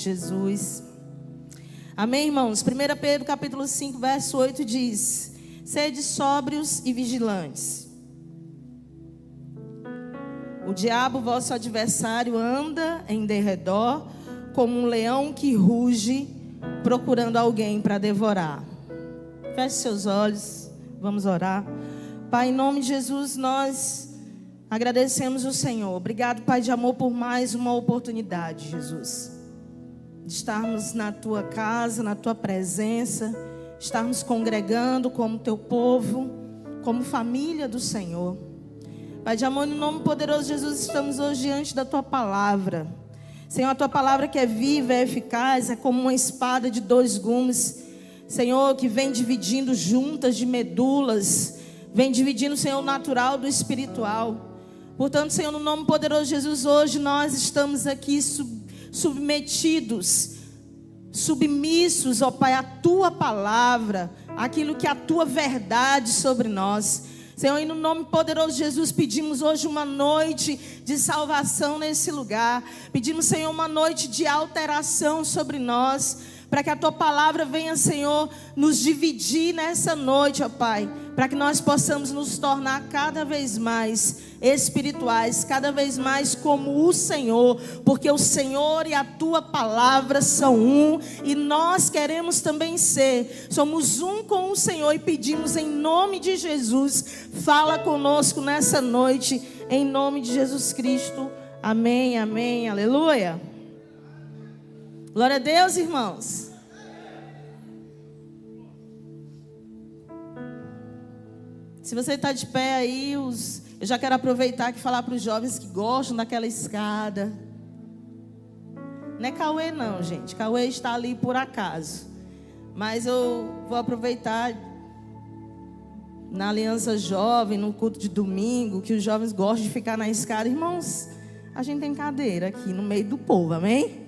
Jesus. Amém, irmãos? 1 Pedro capítulo 5, verso 8 diz: sede sóbrios e vigilantes. O diabo, vosso adversário, anda em derredor como um leão que ruge, procurando alguém para devorar. Feche seus olhos, vamos orar. Pai, em nome de Jesus, nós agradecemos o Senhor. Obrigado, Pai de amor, por mais uma oportunidade, Jesus, de estarmos na Tua casa, na Tua presença, estarmos congregando como Teu povo, como família do Senhor. Pai de amor, no nome poderoso de Jesus, estamos hoje diante da Tua palavra. Senhor, a Tua palavra que é viva, é eficaz, é como uma espada de 2 gumes, Senhor, que vem dividindo juntas de medulas, vem dividindo, Senhor, o natural do espiritual. Portanto, Senhor, no nome poderoso de Jesus, hoje nós estamos aqui submetidos, submissos, ó Pai, à Tua palavra, aquilo que é a Tua verdade sobre nós. Senhor, e no nome poderoso de Jesus, pedimos hoje uma noite de salvação nesse lugar. Pedimos, Senhor, uma noite de alteração sobre nós, para que a Tua palavra venha, Senhor, nos dividir nessa noite, ó Pai, para que nós possamos nos tornar cada vez mais espirituais, cada vez mais como o Senhor, porque o Senhor e a Tua palavra são um, e nós queremos também ser, somos um com o Senhor, e pedimos em nome de Jesus, fala conosco nessa noite, em nome de Jesus Cristo, amém, amém, aleluia. Glória a Deus, irmãos. Se você está de pé aí, eu já quero aproveitar e falar para os jovens que gostam daquela escada. Não é Cauê não, gente. Cauê está ali por acaso. Mas eu vou aproveitar na Aliança Jovem, no culto de domingo, que os jovens gostam de ficar na escada. Irmãos, a gente tem cadeira aqui no meio do povo, amém?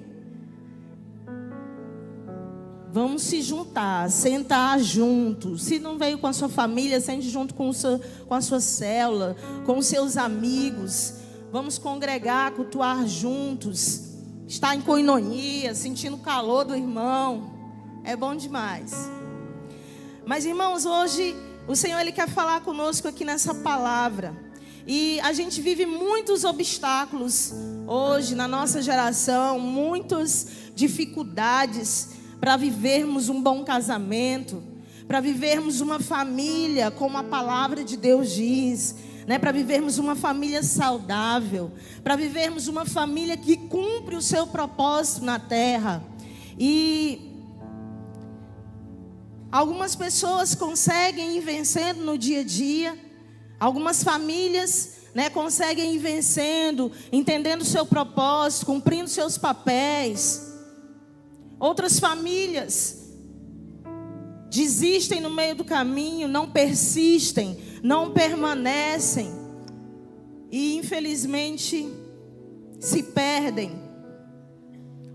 Vamos se juntar, sentar juntos. Se não veio com a sua família, sente junto com a sua célula, com os seus amigos. Vamos congregar, cultuar juntos. Estar em coinonia, sentindo o calor do irmão. É bom demais. Mas, irmãos, hoje o Senhor Ele quer falar conosco aqui nessa palavra. E a gente vive muitos obstáculos hoje na nossa geração, muitas dificuldades para vivermos um bom casamento, para vivermos uma família como a palavra de Deus diz, né? Para vivermos uma família saudável, para vivermos uma família que cumpre o seu propósito na terra. E algumas pessoas conseguem ir vencendo no dia a dia, algumas famílias, né, conseguem ir vencendo, entendendo o seu propósito, cumprindo seus papéis. Outras famílias desistem no meio do caminho, não persistem, não permanecem e infelizmente se perdem.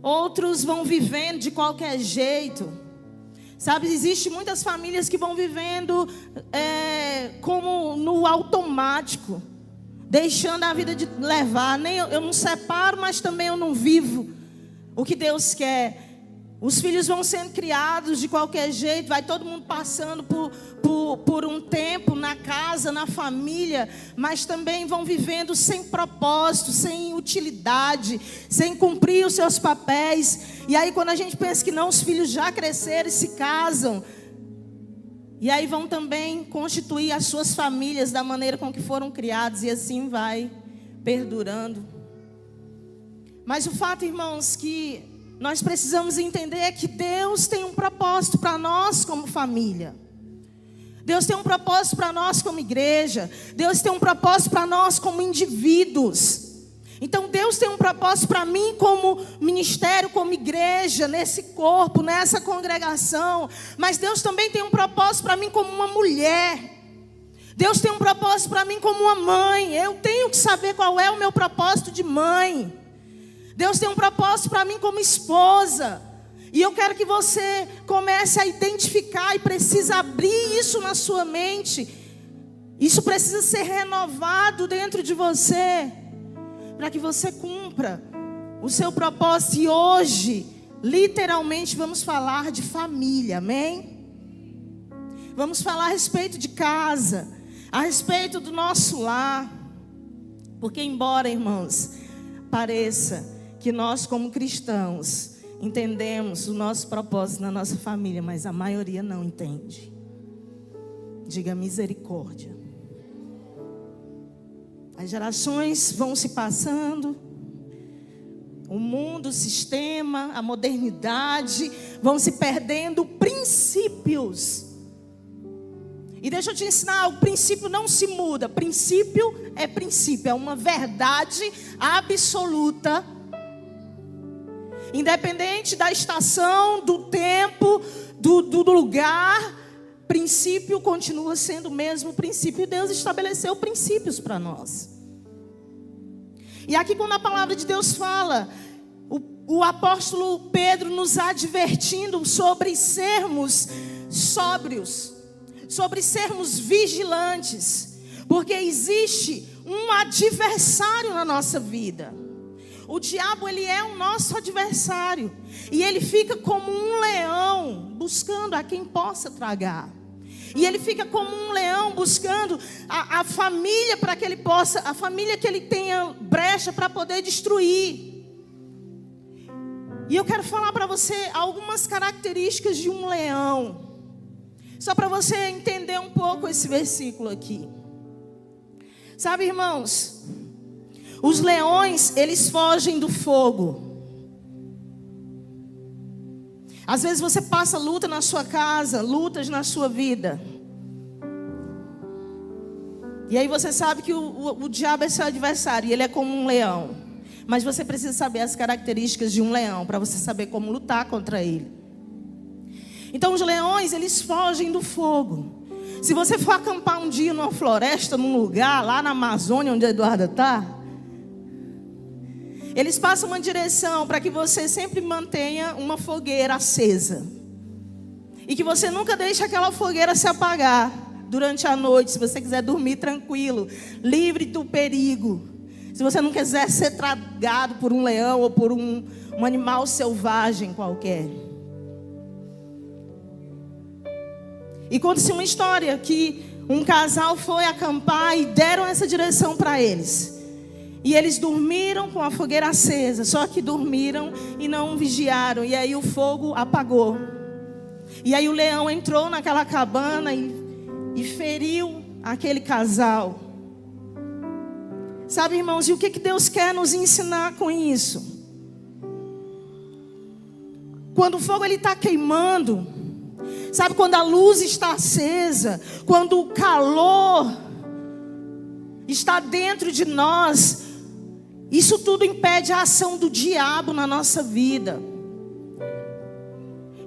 Outros vão vivendo de qualquer jeito. Sabe, existem muitas famílias que vão vivendo como no automático, deixando a vida de levar. Nem eu não separo, mas também eu não vivo o que Deus quer. Os filhos vão sendo criados de qualquer jeito, vai todo mundo passando por um tempo na casa, na família, mas também vão vivendo sem propósito, sem utilidade, sem cumprir os seus papéis. E aí quando a gente pensa que não, os filhos já cresceram e se casam, e aí vão também constituir as suas famílias da maneira com que foram criados, e assim vai perdurando. Mas o fato, irmãos, que nós precisamos entender que Deus tem um propósito para nós como família. Deus tem um propósito para nós como igreja. Deus tem um propósito para nós como indivíduos. Então Deus tem um propósito para mim como ministério, como igreja, nesse corpo, nessa congregação. Mas Deus também tem um propósito para mim como uma mulher. Deus tem um propósito para mim como uma mãe. Eu tenho que saber qual é o meu propósito de mãe. Deus tem um propósito para mim como esposa. E eu quero que você comece a identificar, e precisa abrir isso na sua mente. Isso precisa ser renovado dentro de você, para que você cumpra o seu propósito. E hoje literalmente vamos falar de família, amém? Vamos falar a respeito de casa, a respeito do nosso lar. Porque embora, irmãos, pareça que nós como cristãos entendemos o nosso propósito na nossa família, mas a maioria não entende. Diga misericórdia. As gerações vão se passando, o mundo, o sistema, a modernidade vão se perdendo princípios. E deixa eu te ensinar, o princípio não se muda. Princípio, é uma verdade absoluta. Independente da estação, do tempo, do lugar, princípio continua sendo o mesmo princípio. Deus estabeleceu princípios para nós. E aqui quando a palavra de Deus fala, o apóstolo Pedro nos advertindo sobre sermos sóbrios, sobre sermos vigilantes, porque existe um adversário na nossa vida. O diabo, ele é o nosso adversário, e ele fica como um leão buscando a quem possa tragar. E ele fica como um leão buscando a família para que ele possa, a família que ele tenha brecha para poder destruir. E eu quero falar para você algumas características de um leão, só para você entender um pouco esse versículo aqui. Sabe, irmãos, os leões, eles fogem do fogo. Às vezes você passa luta na sua casa, lutas na sua vida. E aí você sabe que o diabo é seu adversário, e ele é como um leão. Mas você precisa saber as características de um leão, para você saber como lutar contra ele. Então os leões, eles fogem do fogo. Se você for acampar um dia numa floresta, num lugar, lá na Amazônia, onde a Eduarda está, eles passam uma direção para que você sempre mantenha uma fogueira acesa. E que você nunca deixe aquela fogueira se apagar durante a noite, se você quiser dormir tranquilo, livre do perigo. Se você não quiser ser tragado por um leão ou por um animal selvagem qualquer. E conta-se uma história que um casal foi acampar e deram essa direção para eles. E eles dormiram com a fogueira acesa, só que dormiram e não vigiaram. E aí o fogo apagou. E aí o leão entrou naquela cabana e feriu aquele casal. Sabe, irmãos, e o que Deus quer nos ensinar com isso? Quando o fogo está queimando, sabe, quando a luz está acesa, quando o calor está dentro de nós, isso tudo impede a ação do diabo na nossa vida.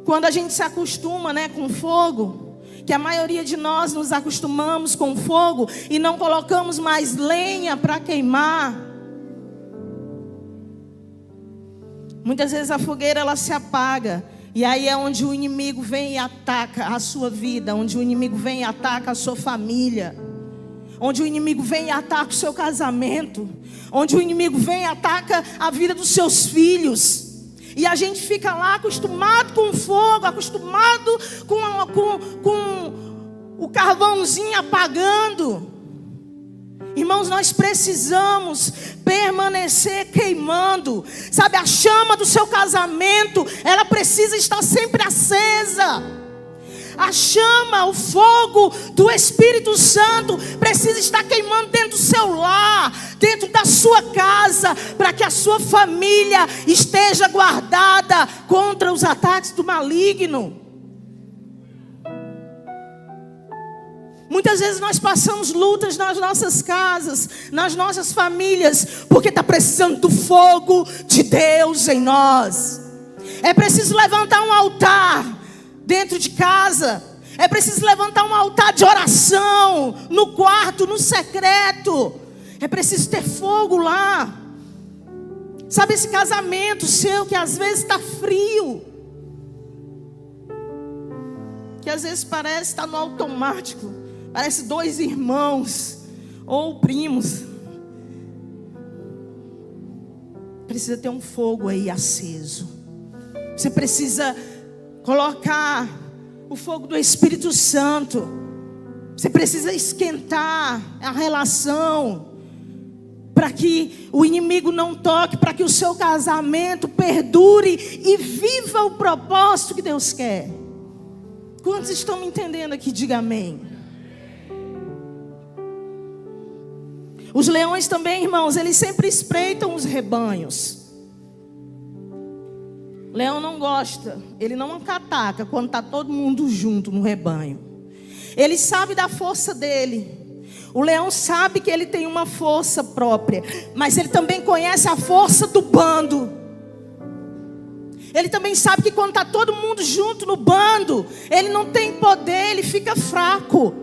Quando a gente se acostuma, com fogo, que a maioria de nós nos acostumamos com fogo e não colocamos mais lenha para queimar, muitas vezes a fogueira ela se apaga. E aí é onde o inimigo vem e ataca a sua vida, onde o inimigo vem e ataca a sua família, onde o inimigo vem e ataca o seu casamento, onde o inimigo vem e ataca a vida dos seus filhos. E a gente fica lá acostumado com o fogo, acostumado com o carvãozinho apagando. Irmãos, nós precisamos permanecer queimando. Sabe, a chama do seu casamento, ela precisa estar sempre acesa. A chama, o fogo do Espírito Santo precisa estar queimando dentro do seu lar, dentro da sua casa, para que a sua família esteja guardada contra os ataques do maligno. Muitas vezes nós passamos lutas nas nossas casas, nas nossas famílias, porque está precisando do fogo de Deus em nós. É preciso levantar um altar dentro de casa. É preciso levantar um altar de oração no quarto, no secreto. É preciso ter fogo lá. Sabe, esse casamento seu que às vezes está frio, que às vezes parece estar no automático, parece dois irmãos ou primos. Precisa ter um fogo aí aceso. Você precisa colocar o fogo do Espírito Santo. Você precisa esquentar a relação, para que o inimigo não toque, para que o seu casamento perdure e viva o propósito que Deus quer. Quantos estão me entendendo aqui? Diga amém. Os leões também, irmãos, eles sempre espreitam os rebanhos. O leão não gosta, ele não ataca quando está todo mundo junto no rebanho. Ele sabe da força dele. O leão sabe que ele tem uma força própria, mas ele também conhece a força do bando. Ele também sabe que quando está todo mundo junto no bando, ele não tem poder, ele fica fraco.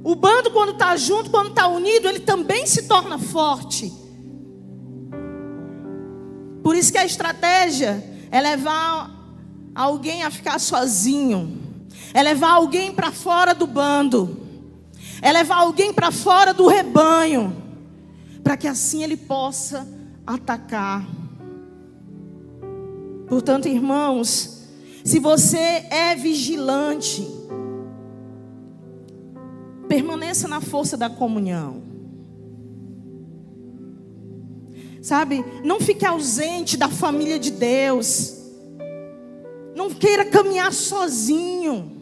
O bando, quando está junto, quando está unido, ele também se torna forte. Por isso que a estratégia é levar alguém a ficar sozinho, é levar alguém para fora do bando, é levar alguém para fora do rebanho, para que assim ele possa atacar. Portanto, irmãos, se você é vigilante, permaneça na força da comunhão. Sabe, não fique ausente da família de Deus. Não queira caminhar sozinho.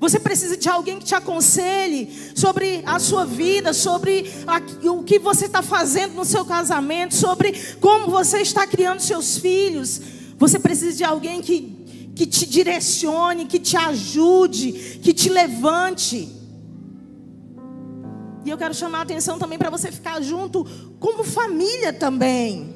Você precisa de alguém que te aconselhe sobre a sua vida, sobre o que você está fazendo no seu casamento, sobre como você está criando seus filhos. Você precisa de alguém que te direcione, que te ajude, que te levante. E eu quero chamar a atenção também para você ficar junto como família também.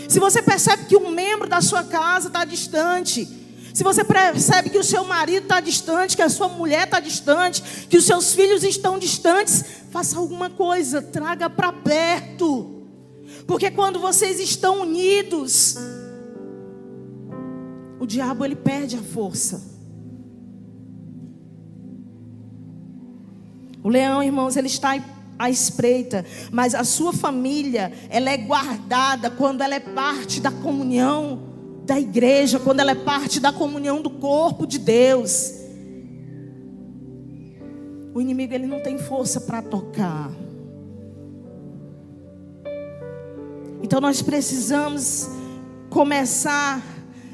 Se você percebe que um membro da sua casa está distante, se você percebe que o seu marido está distante, que a sua mulher está distante, que os seus filhos estão distantes, faça alguma coisa, traga para perto. Porque quando vocês estão unidos, o diabo ele perde a força. O leão, irmãos, ele está à espreita, mas a sua família, ela é guardada quando ela é parte da comunhão da igreja, quando ela é parte da comunhão do corpo de Deus. O inimigo, ele não tem força para tocar. Então nós precisamos começar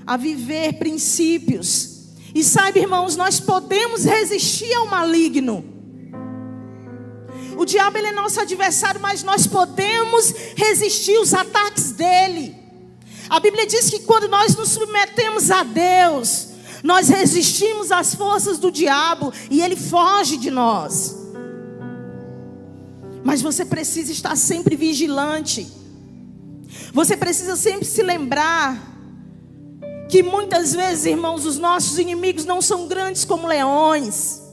a viver princípios. E saiba, irmãos, nós podemos resistir ao maligno. O diabo, ele é nosso adversário, mas nós podemos resistir os ataques dele. A Bíblia diz que quando nós nos submetemos a Deus, nós resistimos às forças do diabo e ele foge de nós. Mas você precisa estar sempre vigilante. Você precisa sempre se lembrar que muitas vezes, irmãos, os nossos inimigos não são grandes como leões.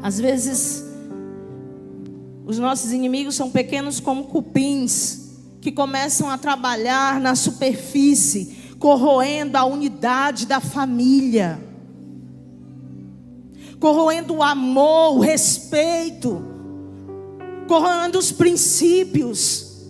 Às vezes, os nossos inimigos são pequenos como cupins, que começam a trabalhar na superfície, corroendo a unidade da família, corroendo o amor, o respeito, corroendo os princípios.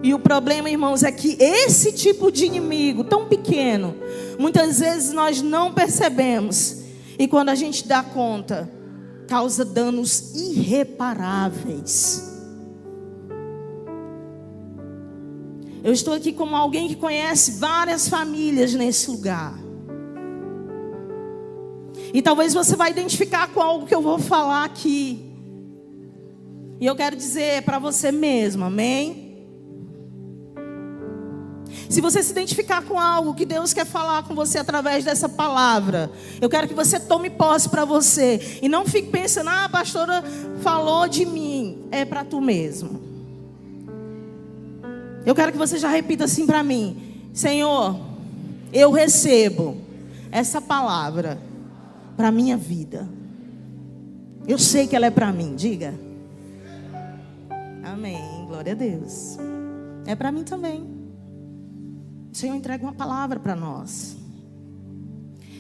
E o problema, irmãos, é que esse tipo de inimigo tão pequeno, muitas vezes nós não percebemos. E quando a gente dá conta, causa danos irreparáveis. Eu estou aqui como alguém que conhece várias famílias nesse lugar. E talvez você vai identificar com algo que eu vou falar aqui. E eu quero dizer para você mesmo, amém? Se você se identificar com algo que Deus quer falar com você através dessa palavra, eu quero que você tome posse para você. E não fique pensando, a pastora falou de mim. É para tu mesmo. Eu quero que você já repita assim para mim: Senhor, eu recebo essa palavra para a minha vida. Eu sei que ela é para mim, diga. Amém, glória a Deus. É para mim também. O Senhor entrega uma palavra para nós.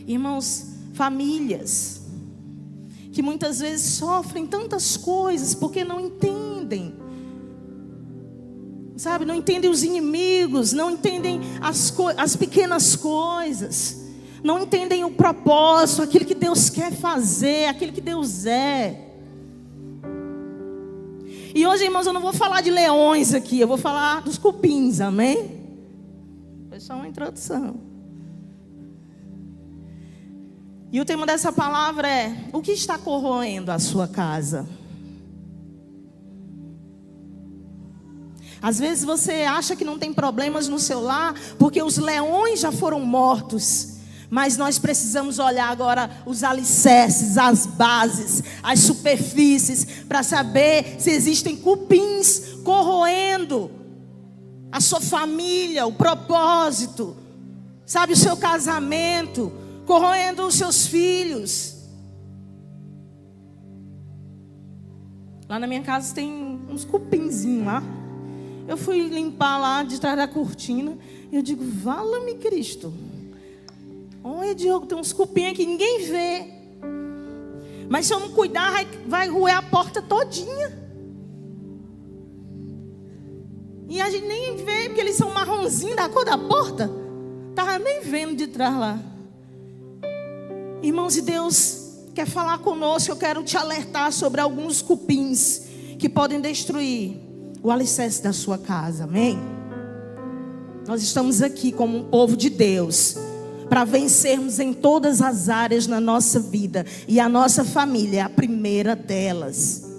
Irmãos, famílias que muitas vezes sofrem tantas coisas porque não entendem Sabe, não entendem os inimigos, não entendem as pequenas coisas, não entendem o propósito, aquilo que Deus quer fazer, aquilo que Deus é. E hoje, irmãos, eu não vou falar de leões aqui, eu vou falar dos cupins, amém? Foi só uma introdução. E o tema dessa palavra é: o que está corroendo a sua casa? Às vezes você acha que não tem problemas no seu lar, porque os leões já foram mortos. Mas nós precisamos olhar agora os alicerces, as bases, as superfícies, para saber se existem cupins corroendo a sua família, o propósito, sabe, o seu casamento, corroendo os seus filhos. Lá na minha casa tem uns cupinzinhos lá. Eu fui limpar lá de trás da cortina e eu digo: vala-me Cristo. Olha, Diogo, tem uns cupim aqui, ninguém vê. Mas se eu não cuidar, vai roer a porta todinha. E a gente nem vê, porque eles são marronzinhos da cor da porta. Estava nem vendo de trás lá. Irmãos, e Deus quer falar conosco. Eu quero te alertar sobre alguns cupins que podem destruir o alicerce da sua casa, amém? Nós estamos aqui como um povo de Deus para vencermos em todas as áreas na nossa vida. E a nossa família é a primeira delas.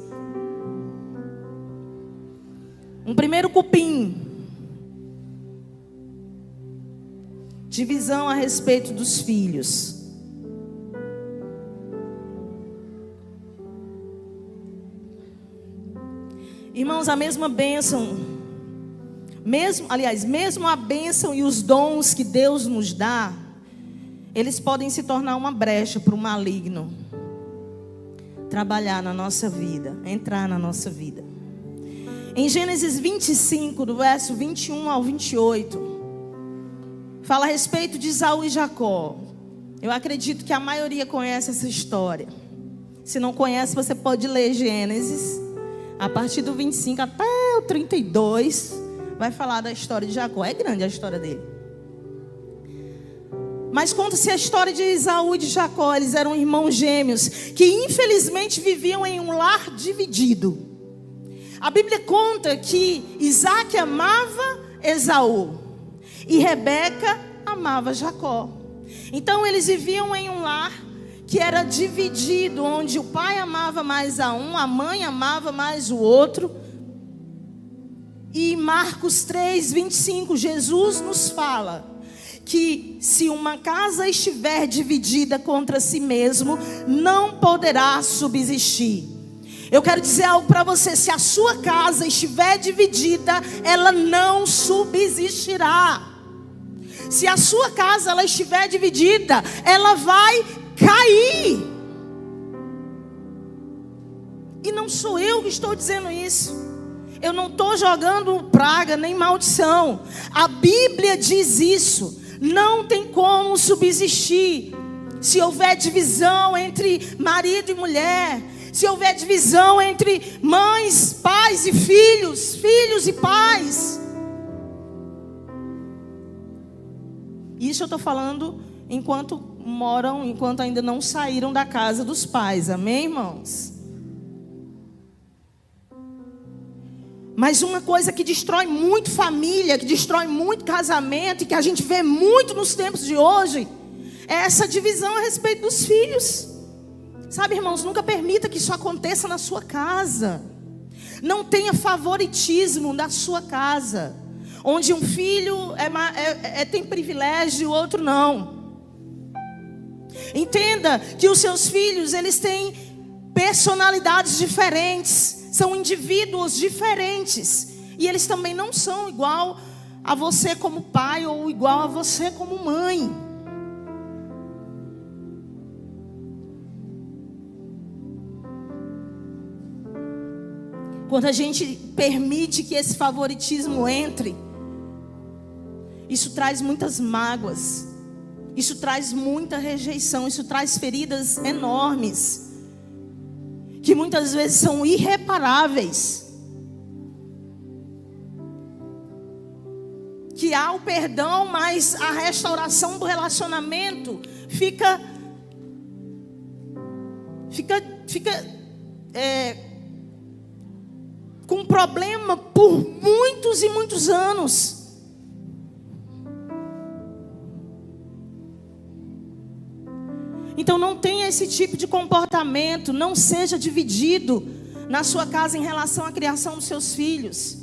Um primeiro cupim: divisão a respeito dos filhos. Irmãos, a mesma bênção, mesmo a bênção e os dons que Deus nos dá, eles podem se tornar uma brecha para o maligno trabalhar na nossa vida, entrar na nossa vida. Em Gênesis 25, do verso 21 ao 28, fala a respeito de Esaú e Jacó. Eu acredito que a maioria conhece essa história. Se não conhece, você pode ler Gênesis, a partir do 25 até o 32, vai falar da história de Jacó. É grande a história dele. Mas conta-se a história de Esaú e de Jacó. Eles eram irmãos gêmeos que infelizmente viviam em um lar dividido. A Bíblia conta que Isaac amava Esaú e Rebeca amava Jacó. Então eles viviam em um lar que era dividido, onde o pai amava mais a um, a mãe amava mais o outro. E em Marcos 3, 25, Jesus nos fala que se uma casa estiver dividida contra si mesmo, não poderá subsistir. Eu quero dizer algo para você: se a sua casa estiver dividida, ela não subsistirá. Se a sua casa ela estiver dividida, ela vai cair. E não sou eu que estou dizendo isso. Eu não estou jogando praga nem maldição. A Bíblia diz isso. Não tem como subsistir se houver divisão entre marido e mulher, se houver divisão entre mães, pais e filhos, filhos e pais. Isso eu estou falando enquanto ainda não saíram da casa dos pais, amém, irmãos? Mas uma coisa que destrói muito família, que destrói muito casamento, e que a gente vê muito nos tempos de hoje, é essa divisão a respeito dos filhos. Sabe, irmãos, nunca permita que isso aconteça na sua casa. Não tenha favoritismo na sua casa, onde um filho tem privilégio e o outro não. Entenda que os seus filhos, eles têm personalidades diferentes, são indivíduos diferentes, e eles também não são igual a você como pai ou igual a você como mãe. Quando a gente permite que esse favoritismo entre, isso traz muitas mágoas, isso traz muita rejeição, isso traz feridas enormes, que muitas vezes são irreparáveis. que há o perdão, mas a restauração do relacionamento fica com problema por muitos e muitos anos. Então não tenha esse tipo de comportamento, não seja dividido na sua casa em relação à criação dos seus filhos.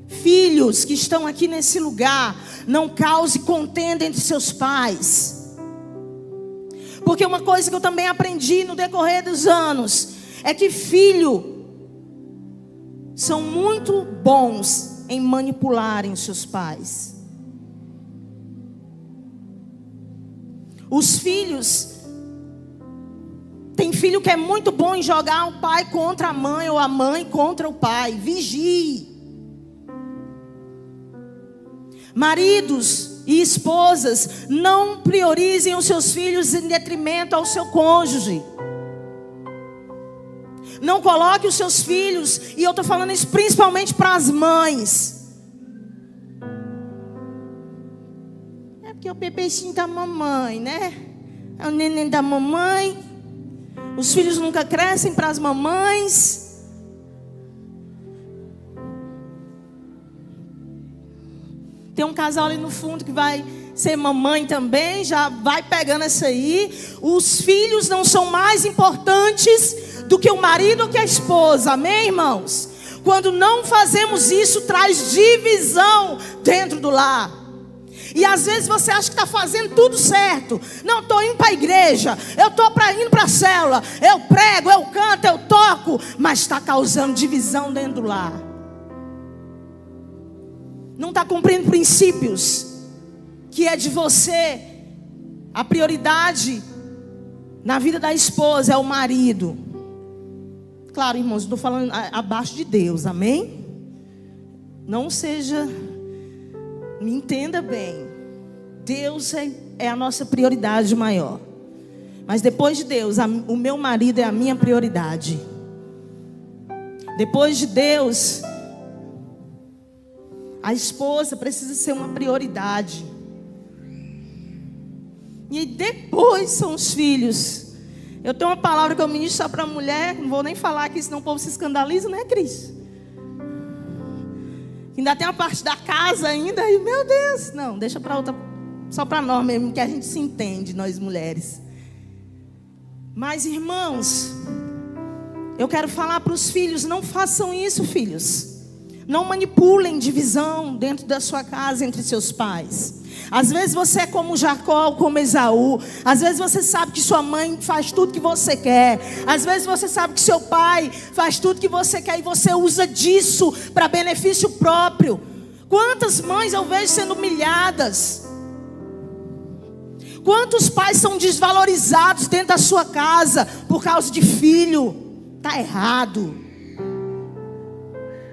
Filhos que estão aqui nesse lugar, não cause contenda entre seus pais. Porque uma coisa que eu também aprendi no decorrer dos anos é que filhos são muito bons em manipularem os seus pais. Os filhos, tem filho que é muito bom em jogar o pai contra a mãe ou a mãe contra o pai. Vigie. Maridos e esposas, não priorizem os seus filhos em detrimento ao seu cônjuge. Não coloque os seus filhos, e eu estou falando isso principalmente para as mães. É porque o bebezinho da mamãe, né? É o neném da mamãe. Os filhos nunca crescem para as mamães. Tem um casal ali no fundo que vai ser mamãe também, já vai pegando essa aí. Os filhos não são mais importantes do que o marido ou que a esposa, amém, irmãos? Quando não fazemos isso, traz divisão dentro do lar. E às vezes você acha que está fazendo tudo certo. Não, estou indo para a igreja, eu estou indo para a célula, eu prego, eu canto, eu toco, mas está causando divisão dentro do lar. Não está cumprindo princípios que é de você. A prioridade na vida da esposa é o marido. Claro, irmãos, estou falando abaixo de Deus, amém? Não seja, me entenda bem. Deus é a nossa prioridade maior. Mas depois de Deus, o meu marido é a minha prioridade. Depois de Deus, a esposa precisa ser uma prioridade. E depois são os filhos. Eu tenho uma palavra que eu ministro só para a mulher. Não vou nem falar aqui, senão o povo se escandaliza, né, Cris? Ainda tem a parte da casa ainda. E meu Deus, não, deixa para outra. Só para nós mesmo, que a gente se entende, nós mulheres. Mas irmãos, eu quero falar para os filhos: não façam isso, filhos. Não manipulem divisão dentro da sua casa entre seus pais. Às vezes você é como Jacó, como Esaú. Às vezes você sabe que sua mãe faz tudo que você quer. Às vezes você sabe que seu pai faz tudo que você quer, e você usa disso para benefício próprio. Quantas mães eu vejo sendo humilhadas? Quantos pais são desvalorizados dentro da sua casa por causa de filho? Está errado.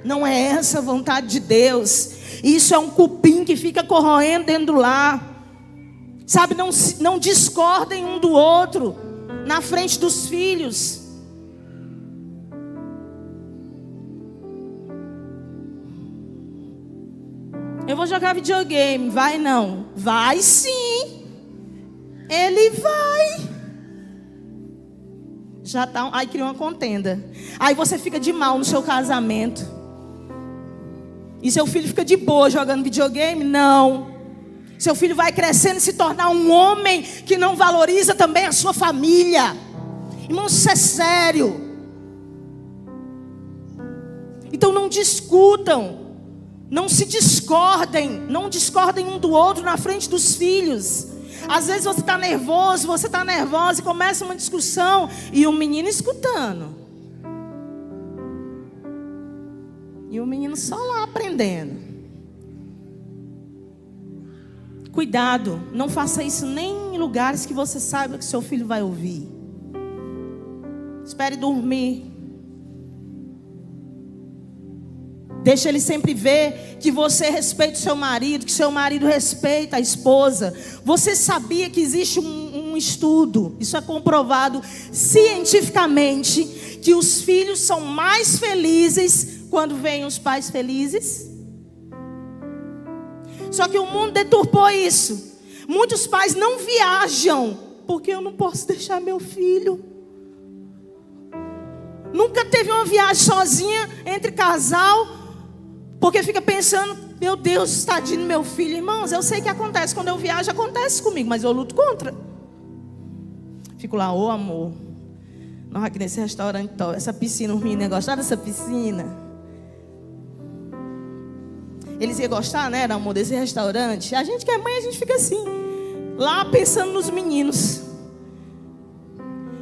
Não é essa a vontade de Deus. Isso é um cupim que fica corroendo dentro do lar. Sabe, não discordem um do outro na frente dos filhos. Eu vou jogar videogame. Vai não? Vai sim. Ele vai. Já tá, aí cria uma contenda. Aí você fica de mal no seu casamento. E seu filho fica de boa jogando videogame? Não. Seu filho vai crescendo e se tornar um homem que não valoriza também a sua família. Irmãos, isso é sério. Então não discutam. Não se discordem. Não discordem um do outro na frente dos filhos. Às vezes você está nervoso, você está nervosa, e começa uma discussão e o menino escutando. E o menino só lá aprendendo. Cuidado, não faça isso nem em lugares que você saiba que seu filho vai ouvir. Espere dormir. Deixa ele sempre ver que você respeita o seu marido, que seu marido respeita a esposa. Você sabia que existe um estudo, isso é comprovado cientificamente, que os filhos são mais felizes quando veem os pais felizes? Só que o mundo deturpou isso. Muitos pais não viajam porque eu não posso deixar meu filho. Nunca teve uma viagem sozinha entre casal, porque fica pensando, meu Deus, tadinho do meu filho. Irmãos, eu sei que acontece, quando eu viajo acontece comigo, mas eu luto contra. Fico lá, ô amor, nós aqui nesse restaurante, essa piscina, os meninos gostaram dessa piscina? Eles iam gostar, né, amor, desse restaurante? A gente que é mãe, a gente fica assim, lá pensando nos meninos.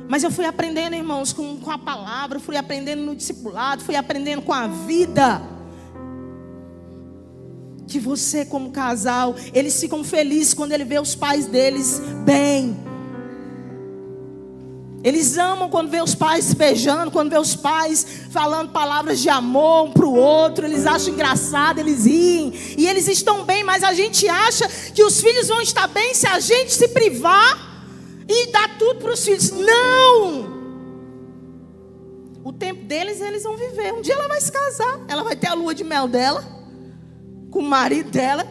Mas eu fui aprendendo, irmãos, com a palavra, fui aprendendo no discipulado, fui aprendendo com a vida. Que você, como casal, eles ficam felizes quando ele vê os pais deles bem. Eles amam quando vê os pais se beijando, quando vê os pais falando palavras de amor um para o outro. Eles acham engraçado, eles riem. E eles estão bem, mas a gente acha que os filhos vão estar bem se a gente se privar e dar tudo para os filhos. Não! O tempo deles, eles vão viver. Um dia ela vai se casar, ela vai ter a lua de mel dela, com o marido dela.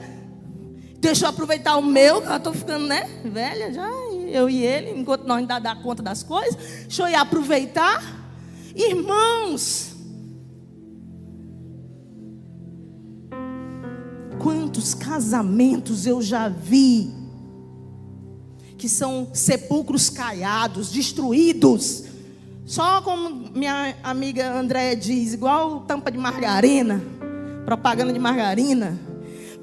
Deixa eu aproveitar o meu, eu estou ficando, né, velha já, eu e ele, enquanto nós ainda dá conta das coisas. Deixa eu ir aproveitar. Irmãos, quantos casamentos eu já vi que são sepulcros caiados, destruídos, só como minha amiga Andréia diz, igual tampa de margarina, propaganda de margarina.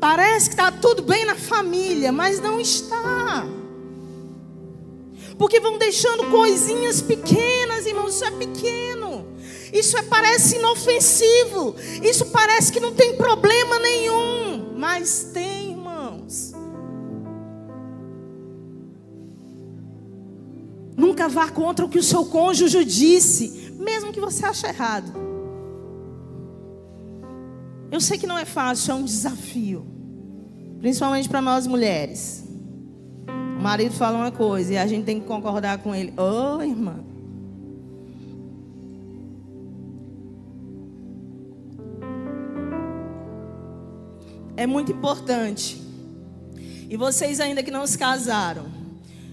Parece que está tudo bem na família, mas não está. Porque vão deixando coisinhas pequenas, irmãos. Isso é pequeno. Isso parece inofensivo. Isso parece que não tem problema nenhum. Mas tem, irmãos. Nunca vá contra o que o seu cônjuge disse, mesmo que você ache errado. Eu sei que não é fácil, é um desafio. Principalmente para nós mulheres. O marido fala uma coisa e a gente tem que concordar com ele. Ô, irmã. É muito importante. E vocês ainda que não se casaram,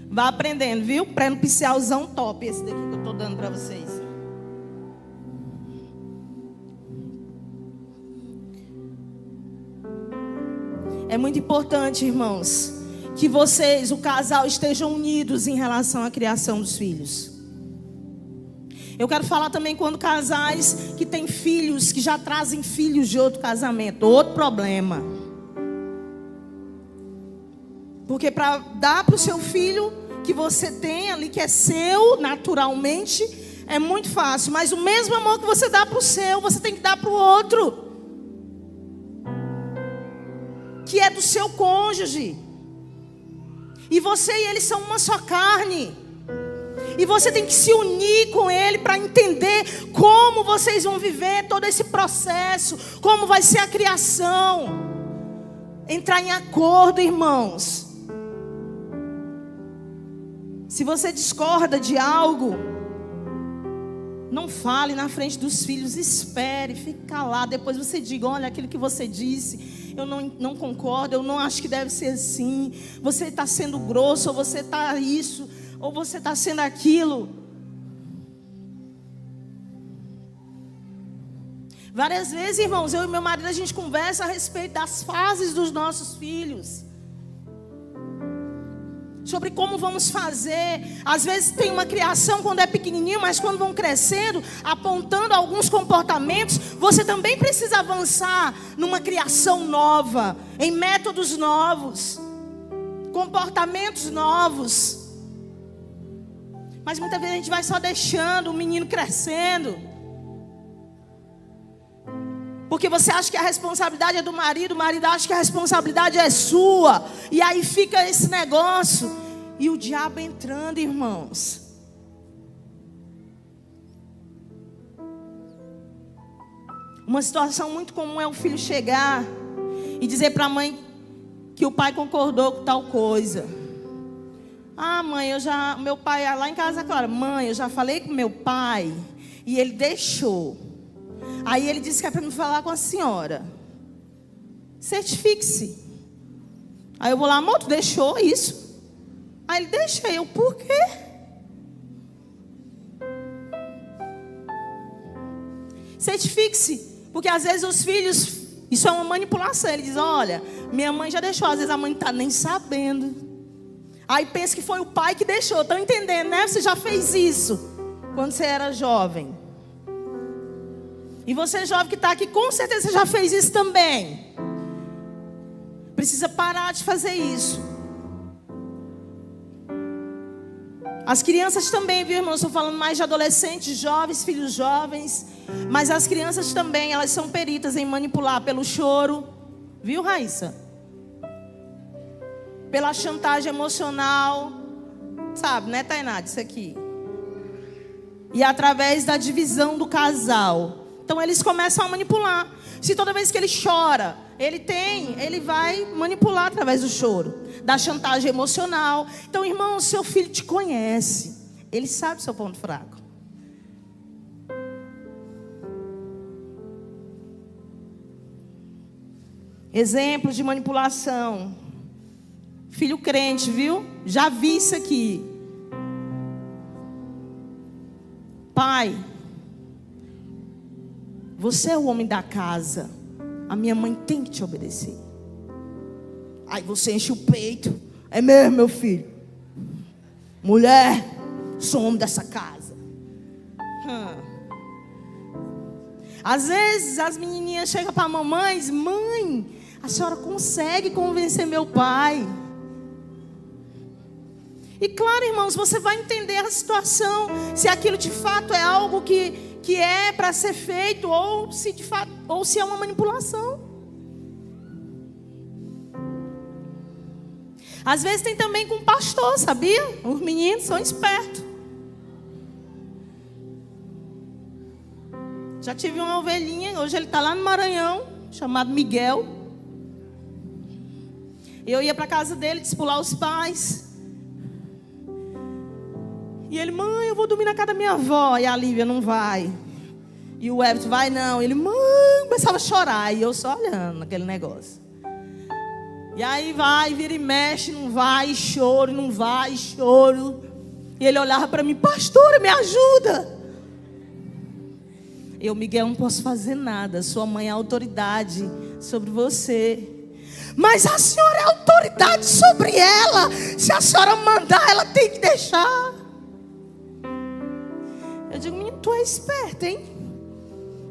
vá aprendendo, viu? Pré-nupcialzão top esse daqui que eu estou dando para vocês. É muito importante, irmãos, que vocês, o casal, estejam unidos em relação à criação dos filhos. Eu quero falar também quando casais que têm filhos, que já trazem filhos de outro casamento, outro problema. Porque para dar para o seu filho que você tem ali, que é seu, naturalmente, é muito fácil. Mas o mesmo amor que você dá para o seu, você tem que dar para o outro, que é do seu cônjuge. E você e ele são uma só carne. E você tem que se unir com ele para entender como vocês vão viver todo esse processo, como vai ser a criação. Entrar em acordo, irmãos. Se você discorda de algo, não fale na frente dos filhos, espere, fique calado. Depois você diga, olha, aquilo que você disse, eu não concordo, eu não acho que deve ser assim. Você está sendo grosso, ou você está isso, ou você está sendo aquilo. Várias vezes, irmãos, eu e meu marido, a gente conversa a respeito das fases dos nossos filhos. Sobre como vamos fazer. Às vezes tem uma criação quando é pequenininho, mas quando vão crescendo, apontando alguns comportamentos, você também precisa avançar numa criação nova, em métodos novos, comportamentos novos. Mas muitas vezes a gente vai só deixando o menino crescendo, porque você acha que a responsabilidade é do marido, o marido acha que a responsabilidade é sua. E aí fica esse negócio. E o diabo entrando, irmãos. Uma situação muito comum é o filho chegar e dizer para a mãe que o pai concordou com tal coisa. Ah, mãe, meu pai lá em casa, claro. Mãe, eu já falei com meu pai e ele deixou. Aí ele disse que é para me falar com a senhora. Certifique-se. Aí eu vou lá, amor, tu deixou isso? Aí ele, deixei. Eu, por quê? Certifique-se. Porque às vezes os filhos, isso é uma manipulação. Ele diz, olha, minha mãe já deixou. Às vezes a mãe não está nem sabendo. Aí pensa que foi o pai que deixou. Estão entendendo, né? Você já fez isso quando você era jovem. E você jovem que está aqui, com certeza você já fez isso também. Precisa parar de fazer isso. As crianças também, viu, irmão? Estou falando mais de adolescentes, jovens, filhos jovens. Mas as crianças também, elas são peritas em manipular pelo choro. Viu, Raíssa? Pela chantagem emocional. Sabe, né, Tainá? Isso aqui. E através da divisão do casal. Então eles começam a manipular. Se toda vez que ele chora, ele vai manipular através do choro, da chantagem emocional. Então, irmão, seu filho te conhece. Ele sabe o seu ponto fraco. Exemplos de manipulação. Filho crente, viu? Já vi isso aqui. Pai, você é o homem da casa. A minha mãe tem que te obedecer. Aí você enche o peito. É mesmo, meu filho? Mulher, sou homem dessa casa. Às vezes as menininhas chegam para a mamãe, mãe, a senhora consegue convencer meu pai? E claro, irmãos, você vai entender a situação, se aquilo de fato é algo que é para ser feito, ou se de fato, ou se é uma manipulação. Às vezes tem também com pastor, sabia? Os meninos são espertos. Já tive uma ovelhinha, hoje ele está lá no Maranhão, chamado Miguel. Eu ia para a casa dele discipular os pais. E ele, mãe, eu vou dormir na casa da minha avó. E a Lívia, não vai. E o Everton, vai não. Ele, mãe, começava a chorar. E eu só olhando aquele negócio. E aí vai, vira e mexe, não vai, choro, não vai, choro. E ele olhava para mim, pastora, me ajuda. Eu, Miguel, não posso fazer nada. Sua mãe é autoridade sobre você. Mas a senhora é autoridade sobre ela. Se a senhora mandar, ela tem que deixar. Eu digo, menino, tu é esperta, hein?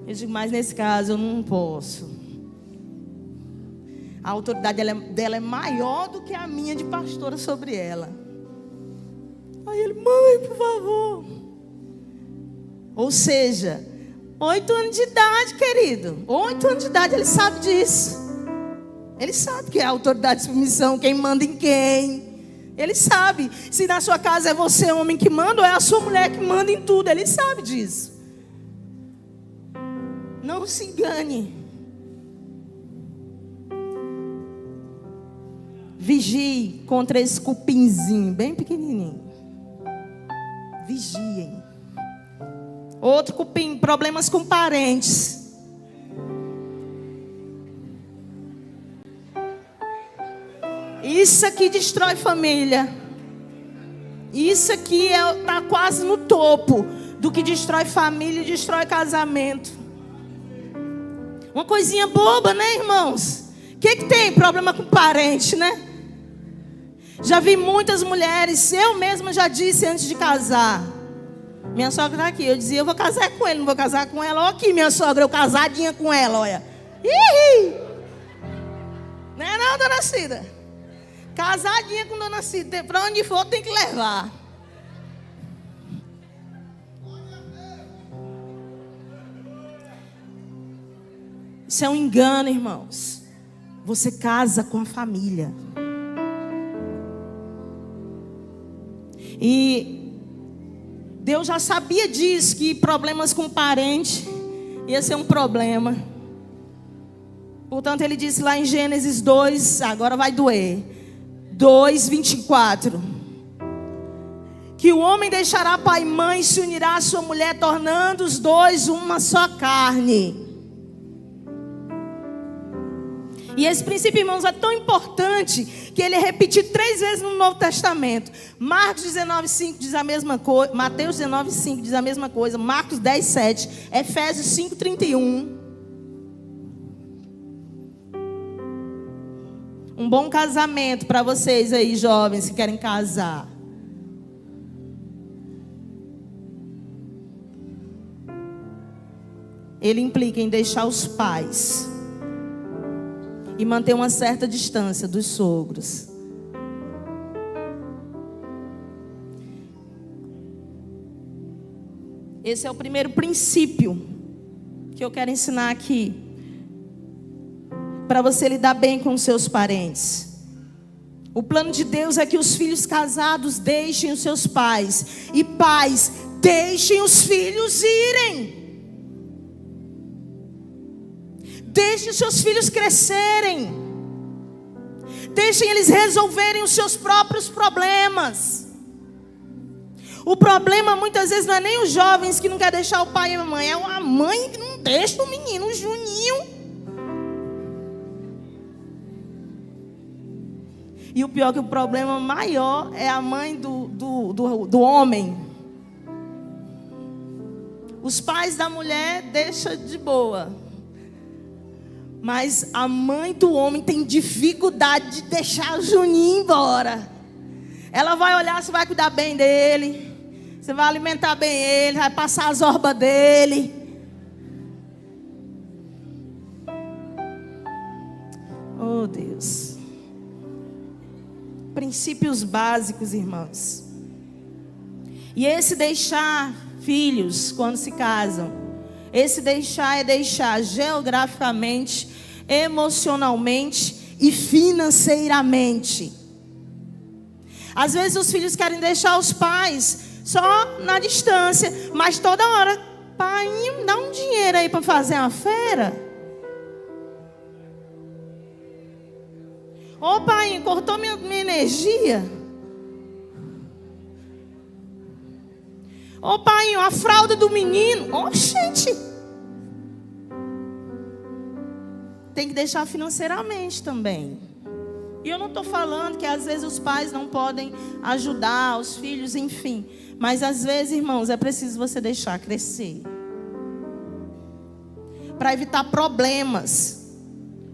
Eu digo, mas nesse caso eu não posso. A autoridade dela é maior do que a minha de pastora sobre ela. Aí ele, mãe, por favor. Ou seja, 8 anos de idade, querido. 8 anos de idade, ele sabe disso. Ele sabe que é autoridade de submissão, quem manda em quem. Ele sabe se na sua casa é você homem que manda ou é a sua mulher que manda em tudo. Ele sabe disso. Não se engane. Vigie contra esse cupinzinho bem pequenininho. Vigiem. Outro cupim, problemas com parentes. Isso aqui destrói família. Isso aqui está quase no topo do que destrói família e destrói casamento. Uma coisinha boba, né, irmãos? O que tem? Problema com parente, né? Já vi muitas mulheres, eu mesma já disse antes de casar. Minha sogra está aqui, eu dizia, eu vou casar com ele, não vou casar com ela. Olha aqui minha sogra, eu casadinha com ela, olha. Ih! Não é não, dona Cida? Casadinha com dona Cida, para onde for tem que levar. Isso é um engano, irmãos. Você casa com a família. E Deus já sabia disso, que problemas com parente ia ser um problema. Portanto, ele disse lá em Gênesis 2, agora vai doer. 2:24. Que o homem deixará pai e mãe, se unirá à sua mulher, tornando os dois uma só carne. E esse princípio, irmãos, é tão importante que ele é repetido 3 vezes no Novo Testamento. Marcos 19:5 diz a mesma coisa, Mateus 19:5 diz a mesma coisa, Marcos 10:7, Efésios 5:31. Um bom casamento para vocês aí, jovens que querem casar. Ele implica em deixar os pais e manter uma certa distância dos sogros. Esse é o primeiro princípio que eu quero ensinar aqui, para você lidar bem com os seus parentes. O plano de Deus é que os filhos casados deixem os seus pais, e pais deixem os filhos irem. Deixem os seus filhos crescerem. Deixem eles resolverem os seus próprios problemas. O problema muitas vezes não é nem os jovens que não querem deixar o pai e a mãe, é a mãe que não deixa o menino, o Juninho. E o pior é que o problema maior é a mãe do homem. Os pais da mulher deixam de boa, mas a mãe do homem tem dificuldade de deixar o Juninho embora. Ela vai olhar se vai cuidar bem dele, você vai alimentar bem ele, vai passar as orbas dele. Oh, Deus. Princípios básicos, irmãos. E esse deixar filhos quando se casam, esse deixar é deixar geograficamente, emocionalmente e financeiramente. Às vezes os filhos querem deixar os pais só na distância, mas toda hora, pai, dá um dinheiro aí para fazer uma feira. Ô pai, cortou minha energia. Ô pai, a fralda do menino. Ô gente. Tem que deixar financeiramente também. E eu não estou falando que às vezes os pais não podem ajudar os filhos, enfim. Mas às vezes, irmãos, é preciso você deixar crescer. Para evitar problemas.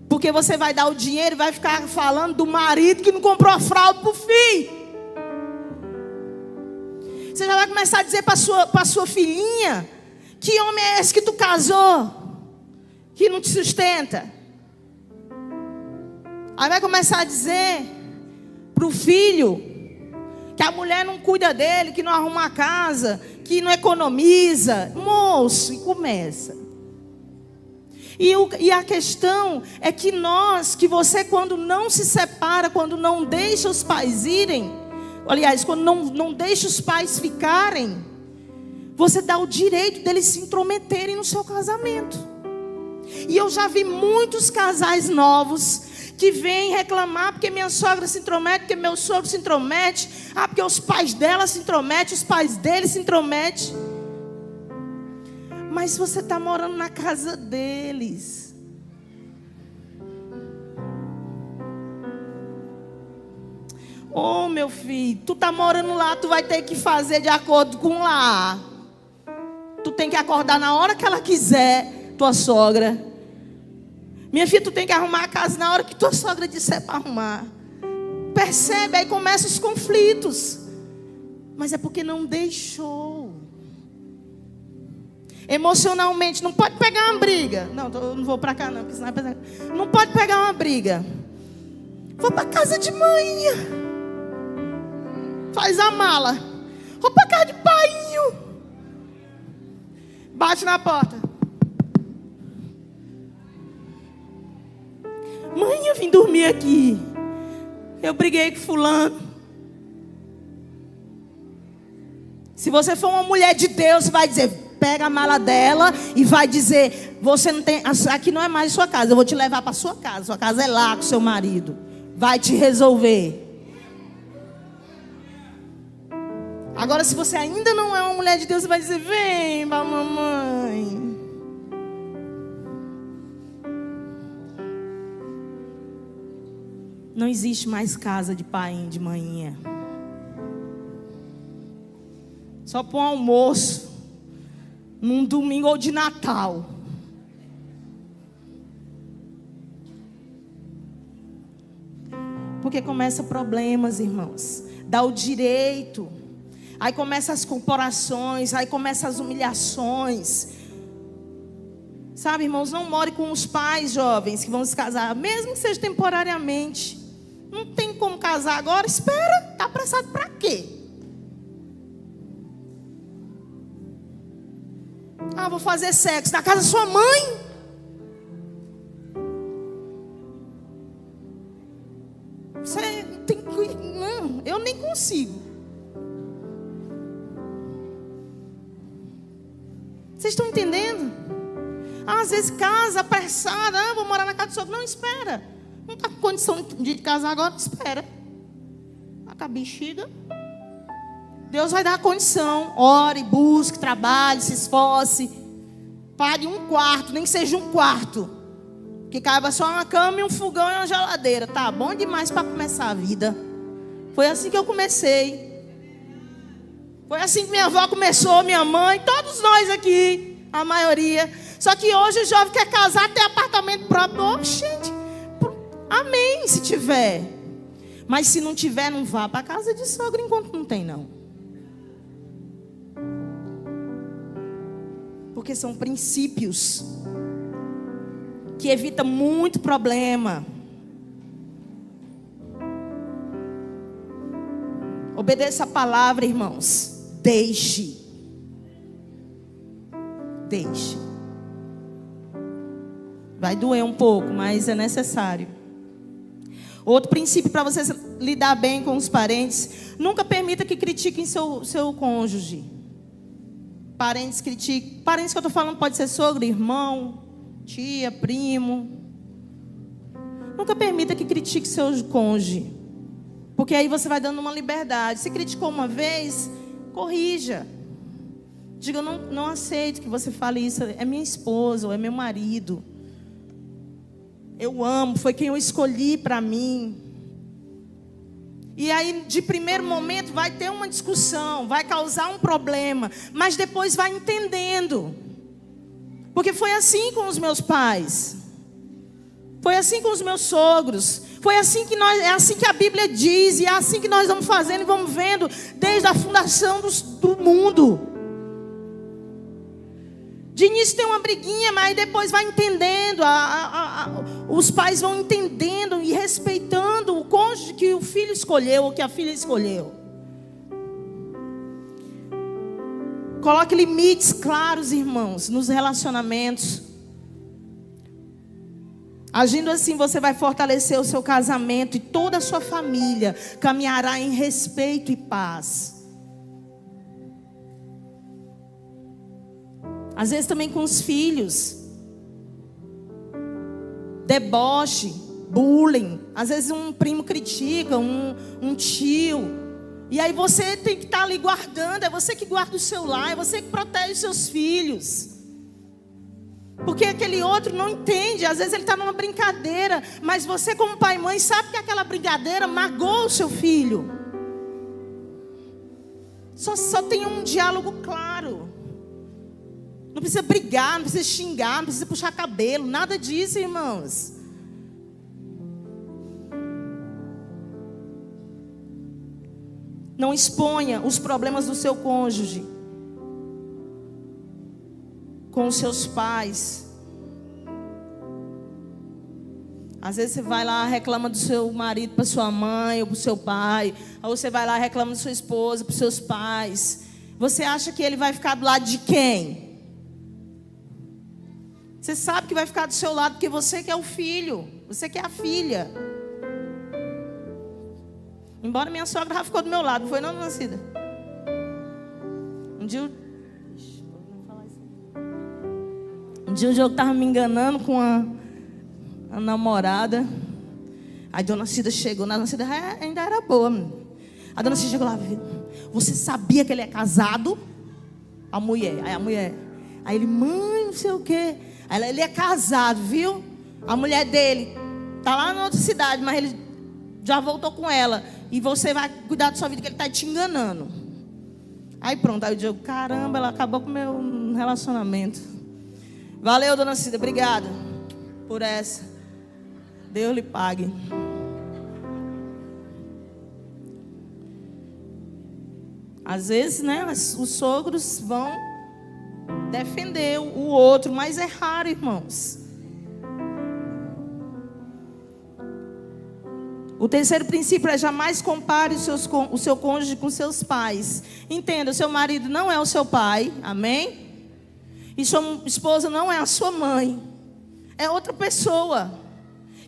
Porque você vai dar o dinheiro e vai ficar falando do marido que não comprou a fralda para o filho. Você já vai começar a dizer para sua filhinha: que homem é esse que tu casou, que não te sustenta? Aí vai começar a dizer para o filho que a mulher não cuida dele, que não arruma a casa, que não economiza. Moço, e começa. E a questão é que você quando não se separa, quando não deixa os pais irem, aliás, quando não deixa os pais ficarem, você dá o direito deles se intrometerem no seu casamento. E eu já vi muitos casais novos que vêm reclamar porque minha sogra se intromete, porque meu sogro se intromete, porque os pais dela se intrometem, os pais dele se intrometem. Mas você está morando na casa deles. Oh, meu filho, tu está morando lá, tu vai ter que fazer de acordo com lá. Tu tem que acordar na hora que ela quiser, tua sogra. Minha filha, tu tem que arrumar a casa na hora que tua sogra disser para arrumar. Percebe? Aí começam os conflitos. Mas é porque não deixou. Emocionalmente, não pode pegar uma briga. Não, eu não vou para cá não, porque senão não pode pegar uma briga. Vou para casa de mãe. Faz a mala. Vou para casa de painho. Bate na porta. Mãe, eu vim dormir aqui. Eu briguei com fulano. Se você for uma mulher de Deus, você vai dizer: pega a mala dela e vai dizer: você não tem, aqui não é mais sua casa, eu vou te levar para sua casa. Sua casa é lá com seu marido. Vai te resolver. Agora, se você ainda não é uma mulher de Deus, você vai dizer: vem para a mamãe. Não existe mais casa de pai de manhinha. Só para um almoço, num domingo ou de Natal. Porque começa problemas, irmãos. Dá o direito. Aí começam as comparações, aí começam as humilhações. Sabe, irmãos, não more com os pais jovens que vão se casar, mesmo que seja temporariamente. Não tem como casar agora, espera, tá apressado para quê? Ah, vou fazer sexo na casa da sua mãe. Você tem que... Não, eu nem consigo. Vocês estão entendendo? Às vezes casa apressada, vou morar na casa do sogro. Não, espera. Não está com condição de casar agora, espera. Está com a bexiga. Deus vai dar a condição. Ore, busque, trabalhe, se esforce. Pague um quarto, nem que seja um quarto. Que caiba só uma cama e um fogão e uma geladeira. Tá bom demais para começar a vida. Foi assim que eu comecei. Foi assim que minha avó começou, minha mãe, todos nós aqui, a maioria. Só que hoje o jovem quer casar, ter apartamento próprio. Oh, gente, amém se tiver. Mas se não tiver, não vá para casa de sogra enquanto não tem, não. Porque são princípios que evitam muito problema. Obedeça a palavra, irmãos. Deixe. Vai doer um pouco, mas é necessário. Outro princípio para você lidar bem com os parentes: nunca permita que critiquem seu cônjuge. Parentes critiquem. Parentes que eu estou falando pode ser sogro, irmão, tia, primo. Nunca permita que critique seu cônjuge, porque aí você vai dando uma liberdade. Se criticou uma vez, corrija. Diga, eu não aceito que você fale isso. É minha esposa ou é meu marido. Eu amo, foi quem eu escolhi para mim. E aí, de primeiro momento, vai ter uma discussão, vai causar um problema, mas depois vai entendendo. Porque foi assim com os meus pais. Foi assim com os meus sogros. Foi assim que é assim que a Bíblia diz, e é assim que nós vamos fazendo e vamos vendo desde a fundação do mundo. De início tem uma briguinha, mas depois vai entendendo. Os pais vão entendendo e respeitando o cônjuge que o filho escolheu ou que a filha escolheu. Coloque limites claros, irmãos, nos relacionamentos. Agindo assim, você vai fortalecer o seu casamento e toda a sua família caminhará em respeito e paz. Às vezes também com os filhos. Deboche, bullying. Às vezes um primo critica, um tio. E aí você tem que estar ali guardando. É você que guarda o seu lar, é você que protege os seus filhos. Porque aquele outro não entende. Às vezes ele está numa brincadeira, mas você como pai e mãe sabe que aquela brincadeira magoa o seu filho. Só tem um diálogo claro. Não precisa brigar, não precisa xingar, não precisa puxar cabelo, nada disso, irmãos. Não exponha os problemas do seu cônjuge com os seus pais. Às vezes você vai lá, reclama do seu marido para sua mãe ou para o seu pai. Ou você vai lá, reclama da sua esposa para os seus pais. Você acha que ele vai ficar do lado de quem? Você sabe que vai ficar do seu lado porque você que é o filho, você que é a filha. Embora minha sogra já ficou do meu lado, não foi não, dona Cida? Um dia o Diogo estava me enganando com a namorada. Aí a dona Cida chegou, a dona Cida ainda era boa. A dona Cida chegou lá, você sabia que ele é casado? A mulher, aí ele, mãe, não sei o quê. Ele é casado, viu? A mulher dele tá lá na outra cidade, mas ele já voltou com ela. E você vai cuidar da sua vida, que ele está te enganando. Aí pronto, aí eu digo, caramba, ela acabou com o meu relacionamento. Valeu, dona Cida, obrigada por essa. Deus lhe pague. Às vezes, né, os sogros vão defender o outro, mas é raro, irmãos. O terceiro princípio é: jamais compare o seu cônjuge com seus pais. Entenda, seu marido não é o seu pai, amém? E sua esposa não é a sua mãe. É outra pessoa,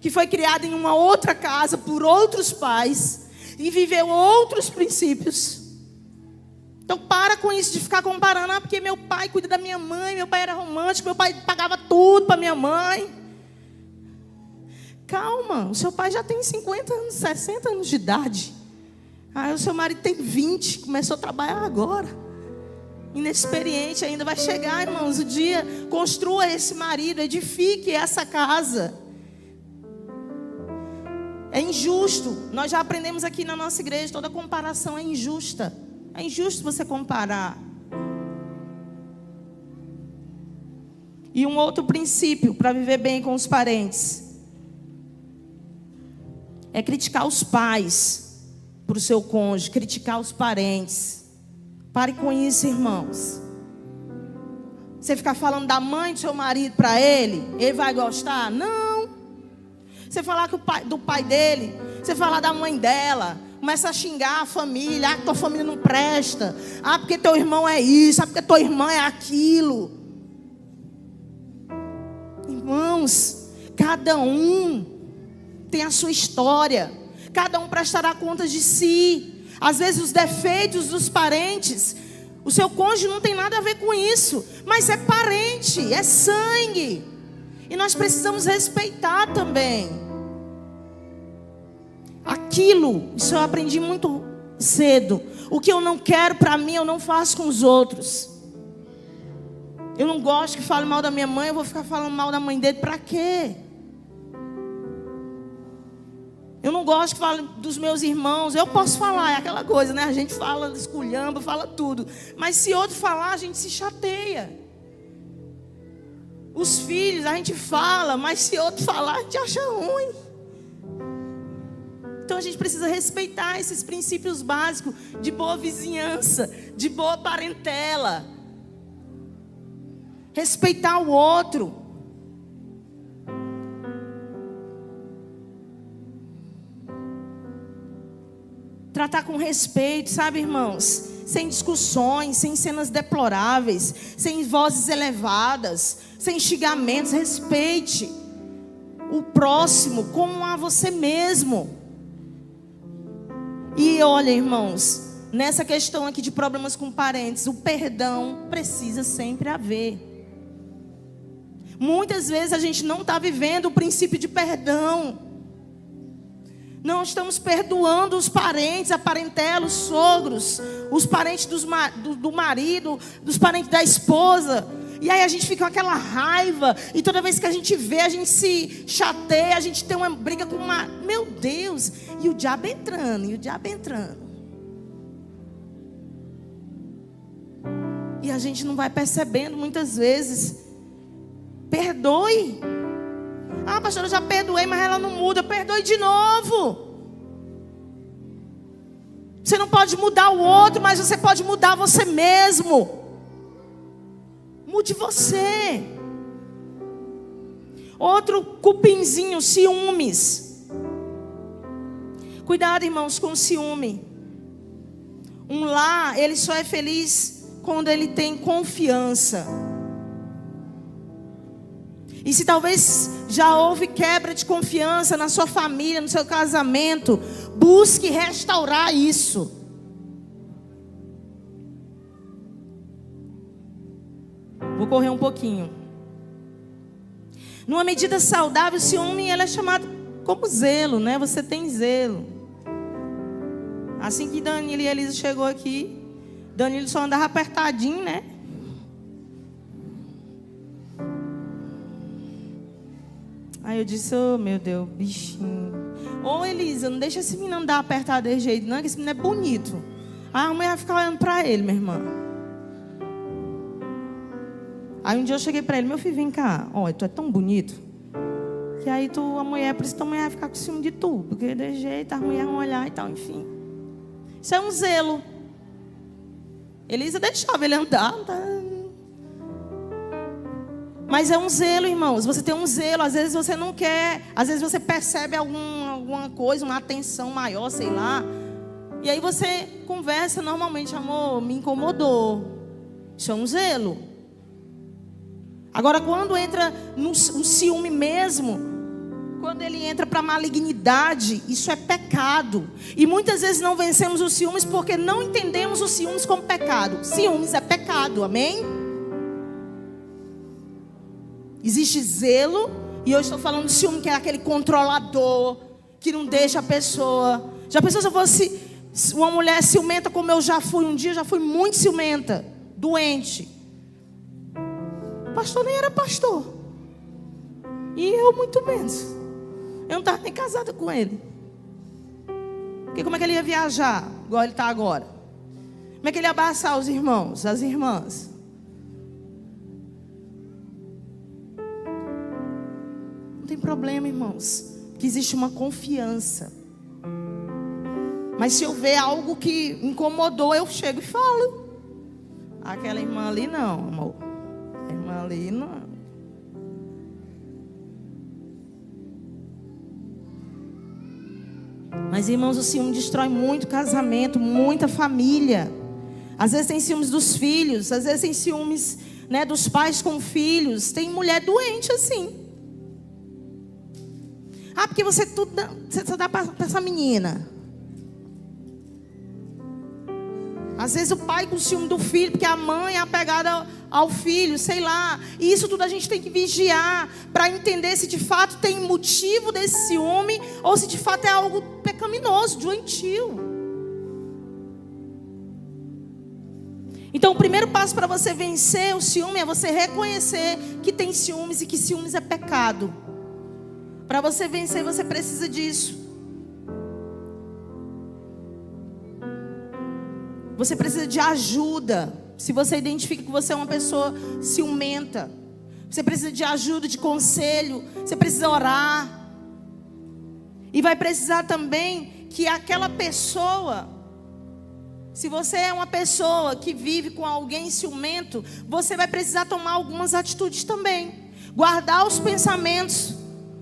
que foi criada em uma outra casa por outros pais e viveu outros princípios. Então para com isso de ficar comparando. Ah, porque meu pai cuida da minha mãe, meu pai era romântico, meu pai pagava tudo para minha mãe. Calma, o seu pai já tem 50 anos, 60 anos de idade. Aí o seu marido tem 20, começou a trabalhar agora. Inexperiente ainda. Vai chegar, irmãos, o dia. Construa esse marido, edifique essa casa. É injusto. Nós já aprendemos aqui na nossa igreja, toda comparação é injusta. É injusto você comparar. E um outro princípio para viver bem com os parentes é criticar os pais para o seu cônjuge, criticar os parentes. Pare com isso, irmãos. Você ficar falando da mãe do seu marido para ele vai gostar? Não. Você falar do pai dele, você falar da mãe dela, começa a xingar a família. Ah, tua família não presta. Ah, porque teu irmão é isso. Ah, porque tua irmã é aquilo. Irmãos, cada um tem a sua história. Cada um prestará contas de si. Às vezes os defeitos dos parentes, o seu cônjuge não tem nada a ver com isso, mas é parente, é sangue. E nós precisamos respeitar também. Isso eu aprendi muito cedo. O que eu não quero para mim, eu não faço com os outros. Eu não gosto que fale mal da minha mãe, eu vou ficar falando mal da mãe dele, para quê? Eu não gosto que fale dos meus irmãos. Eu posso falar, é aquela coisa, né? A gente fala, esculhamba, fala tudo. Mas se outro falar, a gente se chateia. Os filhos, a gente fala, mas se outro falar, a gente acha ruim. Então a gente precisa respeitar esses princípios básicos de boa vizinhança, de boa parentela. Respeitar o outro. Tratar com respeito, sabe, irmãos? Sem discussões, sem cenas deploráveis, sem vozes elevadas, sem xingamentos. Respeite o próximo como a você mesmo. E olha, irmãos, nessa questão aqui de problemas com parentes, o perdão precisa sempre haver. Muitas vezes a gente não está vivendo o princípio de perdão. Não estamos perdoando os parentes, a parentela, os sogros, os parentes do marido, dos parentes da esposa. E aí a gente fica com aquela raiva. E toda vez que a gente vê, a gente se chateia, a gente tem uma briga com uma... Meu Deus! E o diabo entrando, E a gente não vai percebendo muitas vezes. Perdoe. Ah, pastora, eu já perdoei, mas ela não muda. Perdoe de novo. Você não pode mudar o outro, mas você pode mudar você mesmo. Mude você. Outro cupinzinho, ciúmes. Cuidado, irmãos, com o ciúme. Um lar, ele só é feliz quando ele tem confiança. E se talvez já houve quebra de confiança na sua família, no seu casamento, busque restaurar isso. Vou correr um pouquinho. Numa medida saudável, o ciúme ele é chamado como zelo, né? Você tem zelo. Assim que Danilo e Elisa chegou aqui, Danilo só andava apertadinho, né? Aí eu disse, oh meu Deus, bichinho. Ô Elisa, não deixa esse menino andar apertado desse jeito não, que esse menino é bonito. Aí a mulher vai ficar olhando pra ele, minha irmã. Aí um dia eu cheguei pra ele, meu filho, vem cá. Olha, tu é tão bonito. Que aí a mulher, por isso tua mulher vai ficar com ciúme de tu. Porque desse jeito as mulheres vão olhar e tal, enfim. Isso é um zelo. Elisa deixava ele andar, tá? Mas é um zelo, irmãos. Você tem um zelo. Às vezes você não quer. Às vezes você percebe alguma coisa, uma atenção maior, sei lá. E aí você conversa normalmente, amor, me incomodou. Isso é um zelo. Agora, quando entra no ciúme mesmo, quando ele entra para a malignidade, isso é pecado. E muitas vezes não vencemos os ciúmes porque não entendemos os ciúmes como pecado. Ciúmes é pecado, amém? Existe zelo, e eu estou falando de ciúme, que é aquele controlador, que não deixa a pessoa. Já pensou se eu fosse uma mulher ciumenta como eu já fui um dia? Eu já fui muito ciumenta, doente. O pastor nem era pastor. E eu muito menos. Eu não estava nem casada com ele. Porque como é que ele ia viajar, igual ele está agora? Como é que ele ia abraçar os irmãos, as irmãs? Não tem problema, irmãos, que existe uma confiança. Mas se eu ver algo que incomodou, eu chego e falo. Aquela irmã ali não, amor. A irmã ali não. Mas, irmãos, o ciúme destrói muito casamento, muita família. Às vezes tem ciúmes dos filhos, às vezes tem ciúmes, né, dos pais com filhos. Tem mulher doente assim. Ah, porque você só dá para essa menina. Às vezes o pai com ciúme do filho, porque a mãe é apegada ao filho, sei lá. E isso tudo a gente tem que vigiar para entender se de fato tem motivo desse ciúme ou se de fato é algo pecaminoso, doentio. Então o primeiro passo para você vencer o ciúme é você reconhecer que tem ciúmes e que ciúmes é pecado. Para você vencer, você precisa disso. Você precisa de ajuda. Se você identifica que você é uma pessoa ciumenta, você precisa de ajuda, de conselho. Você precisa orar. E vai precisar também que aquela pessoa, se você é uma pessoa que vive com alguém ciumento, você vai precisar tomar algumas atitudes também. Guardar os pensamentos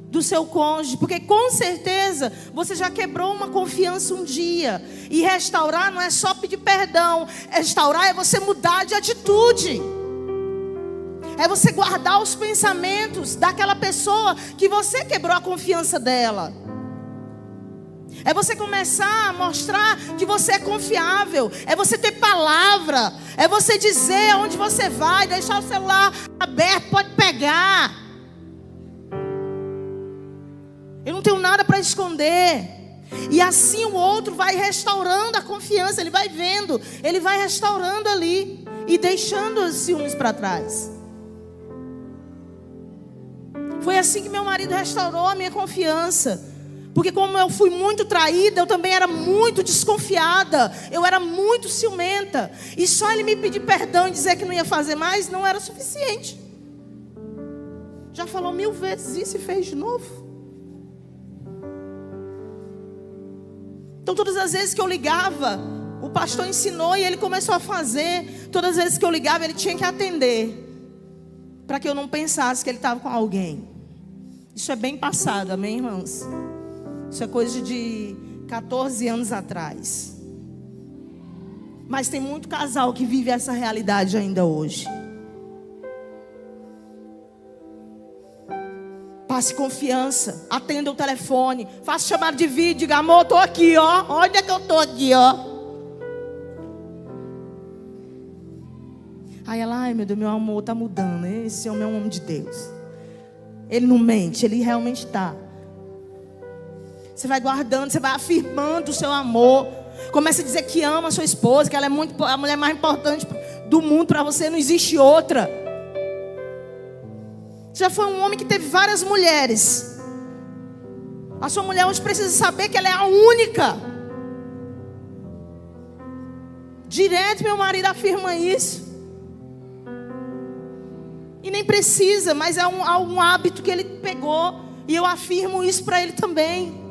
do seu cônjuge, porque com certeza você já quebrou uma confiança um dia. E restaurar não é só pedir perdão. Restaurar é você mudar de atitude. É você guardar os pensamentos daquela pessoa que você quebrou a confiança dela. É você começar a mostrar que você é confiável. É você ter palavra. É você dizer onde você vai, deixar o celular aberto, pode pegar. Eu não tenho nada para esconder. E assim o outro vai restaurando a confiança. Ele vai vendo. Ele vai restaurando ali. E deixando os ciúmes para trás. Foi assim que meu marido restaurou a minha confiança. Porque como eu fui muito traída, eu também era muito desconfiada. Eu era muito ciumenta. E só ele me pedir perdão e dizer que não ia fazer mais, não era suficiente. Já falou 1000 vezes isso e fez de novo. Então todas as vezes que eu ligava, o pastor ensinou e ele começou a fazer. Todas as vezes que eu ligava, ele tinha que atender. Para que eu não pensasse que ele estava com alguém. Isso é bem passado, amém, irmãos? Isso é coisa de 14 anos atrás. Mas tem muito casal que vive essa realidade ainda hoje. Passe confiança, atenda o telefone, faça chamada de vídeo, diga, amor, estou aqui, ó. Olha que eu estou aqui, ó. Aí ela, ai meu Deus, meu amor está mudando. Esse homem é um homem de Deus. Ele não mente, ele realmente está. Você vai guardando, você vai afirmando o seu amor. Começa a dizer que ama a sua esposa, que ela é a mulher mais importante do mundo para você, não existe outra. Já foi um homem que teve várias mulheres. A sua mulher hoje precisa saber que ela é a única. Direto meu marido afirma isso. E nem precisa, mas é um hábito que ele pegou. E eu afirmo isso para ele também.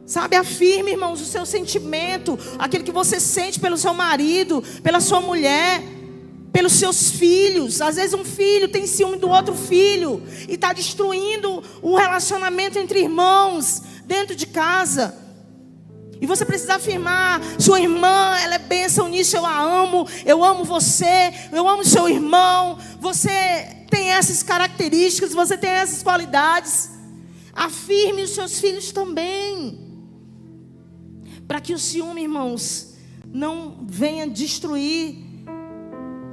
Sabe, afirme, irmãos, o seu sentimento, aquele que você sente pelo seu marido, pela sua mulher, pelos seus filhos. Às vezes um filho tem ciúme do outro filho e está destruindo o relacionamento entre irmãos dentro de casa. E você precisa afirmar: sua irmã, ela é bênção nisso, eu amo você, eu amo seu irmão, você tem essas características, você tem essas qualidades. Afirme os seus filhos também, para que o ciúme, irmãos, não venha destruir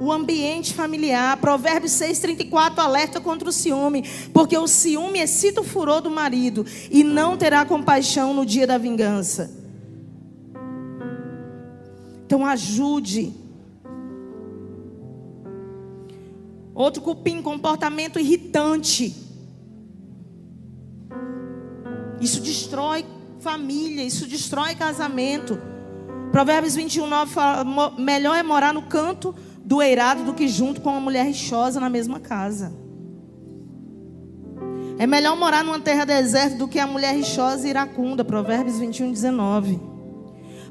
o ambiente familiar. Provérbios 6:34 alerta contra o ciúme, porque o ciúme excita o furor do marido e não terá compaixão no dia da vingança. Então ajude. Outro cupim, comportamento irritante. Isso destrói família, isso destrói casamento. Provérbios 21:9 fala: melhor é morar no canto do eirado do que junto com uma mulher rixosa na mesma casa. É melhor morar numa terra deserta do que a mulher rixosa e iracunda. Provérbios 21:19.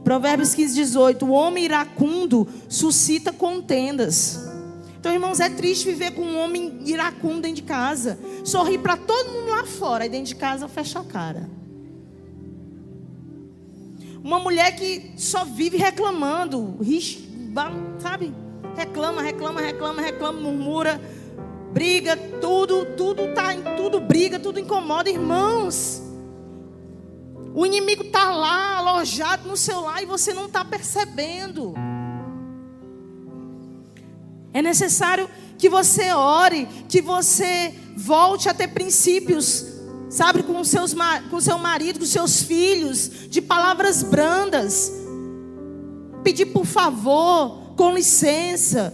Provérbios 15:18. O homem iracundo suscita contendas. Então, irmãos, é triste viver com um homem iracundo dentro de casa. Sorri para todo mundo lá fora, e dentro de casa fecha a cara. Uma mulher que só vive reclamando, sabe? Reclama, murmura, briga, tudo briga, tudo incomoda, irmãos. O inimigo está lá, alojado no seu lar, e você não está percebendo. É necessário que você ore, que você volte a ter princípios, sabe, com seu marido, com seus filhos, de palavras brandas. Pedir por favor, com licença.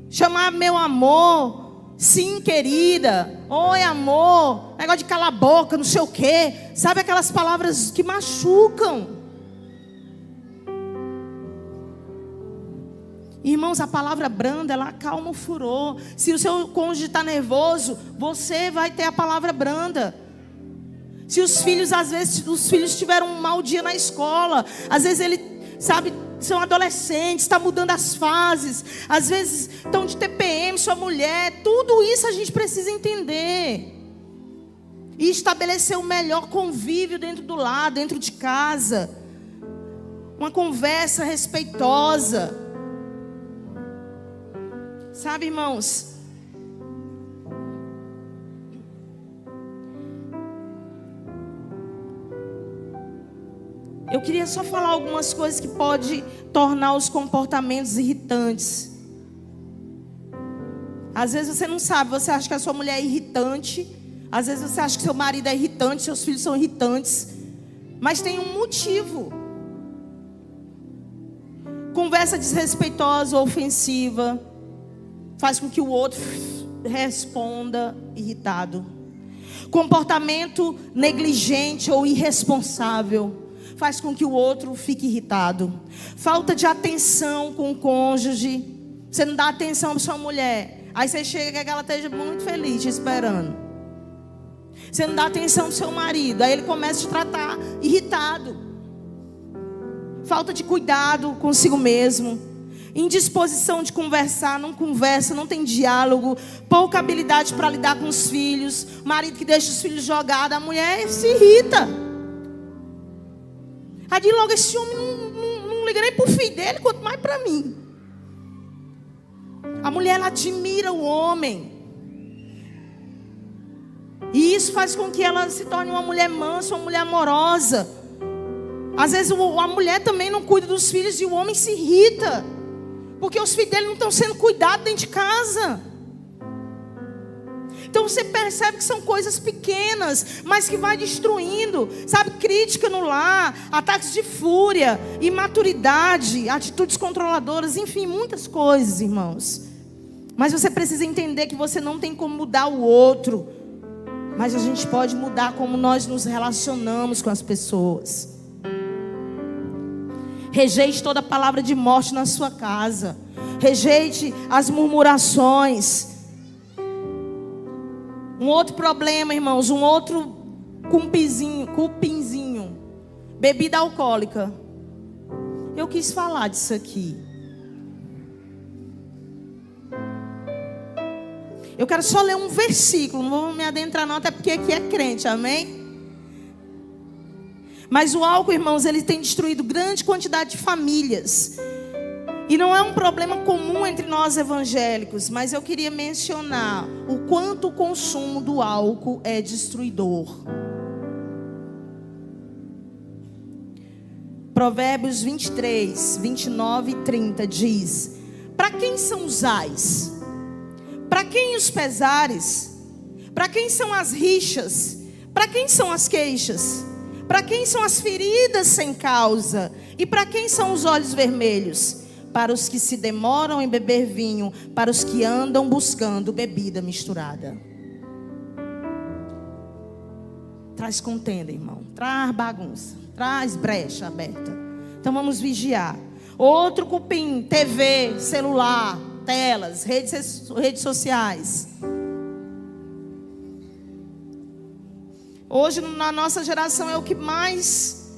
Chamar meu amor. Sim, querida. Oi, amor. Negócio de calar a boca, não sei o quê. Sabe aquelas palavras que machucam? Irmãos, a palavra branda, ela acalma o furor. Se o seu cônjuge está nervoso, você vai ter a palavra branda. Se os filhos, às vezes, tiveram um mau dia na escola, às vezes ele, sabe, são adolescentes, está mudando as fases, às vezes estão de TPM, sua mulher, tudo isso a gente precisa entender. E estabelecer o melhor convívio dentro do lar, dentro de casa. Uma conversa respeitosa. Sabe, irmãos? Eu queria só falar algumas coisas que podem tornar os comportamentos irritantes. Às vezes você não sabe, você acha que a sua mulher é irritante. Às vezes você acha que seu marido é irritante, seus filhos são irritantes. Mas tem um motivo. Conversa desrespeitosa ou ofensiva faz com que o outro responda irritado. Comportamento negligente ou irresponsável faz com que o outro fique irritado. Falta de atenção com o cônjuge. Você não dá atenção para sua mulher. Aí você chega e que ela esteja muito feliz te esperando. Você não dá atenção para seu marido. Aí ele começa a te tratar irritado. Falta de cuidado consigo mesmo. Indisposição de conversar, não conversa, não tem diálogo. Pouca habilidade para lidar com os filhos. Marido que deixa os filhos jogados. A mulher se irrita. Aí logo esse homem não liga nem para o filho dele, quanto mais para mim. A mulher, ela admira o homem. E isso faz com que ela se torne uma mulher mansa, uma mulher amorosa. Às vezes a mulher também não cuida dos filhos e o homem se irrita. Porque os filhos dele não estão sendo cuidados dentro de casa. Então você percebe que são coisas pequenas, mas que vai destruindo. Sabe, crítica no lar, ataques de fúria, imaturidade, atitudes controladoras, enfim, muitas coisas, irmãos. Mas você precisa entender que você não tem como mudar o outro. mas a gente pode mudar como nós nos relacionamos com as pessoas. Rejeite toda palavra de morte na sua casa. Rejeite as murmurações. Um outro problema, irmãos, um outro cupinzinho. Bebida alcoólica. Eu quis falar disso aqui. Eu quero só ler um versículo, não vou me adentrar não, até porque aqui é crente, amém? Mas o álcool, irmãos, ele tem destruído grande quantidade de famílias. E não é um problema comum entre nós evangélicos, mas eu queria mencionar o quanto o consumo do álcool é destruidor. Provérbios 23, 29 e 30 diz: para quem são os ais? Para quem os pesares? Para quem são as rixas? Para quem são as queixas? Para quem são as feridas sem causa? E para quem são os olhos vermelhos? Para os que se demoram em beber vinho, para os que andam buscando bebida misturada. Traz contenda, irmão. Traz bagunça. Traz brecha aberta. Então vamos vigiar. Outro cupim, TV, celular, telas, redes sociais. Hoje na nossa geração é o que mais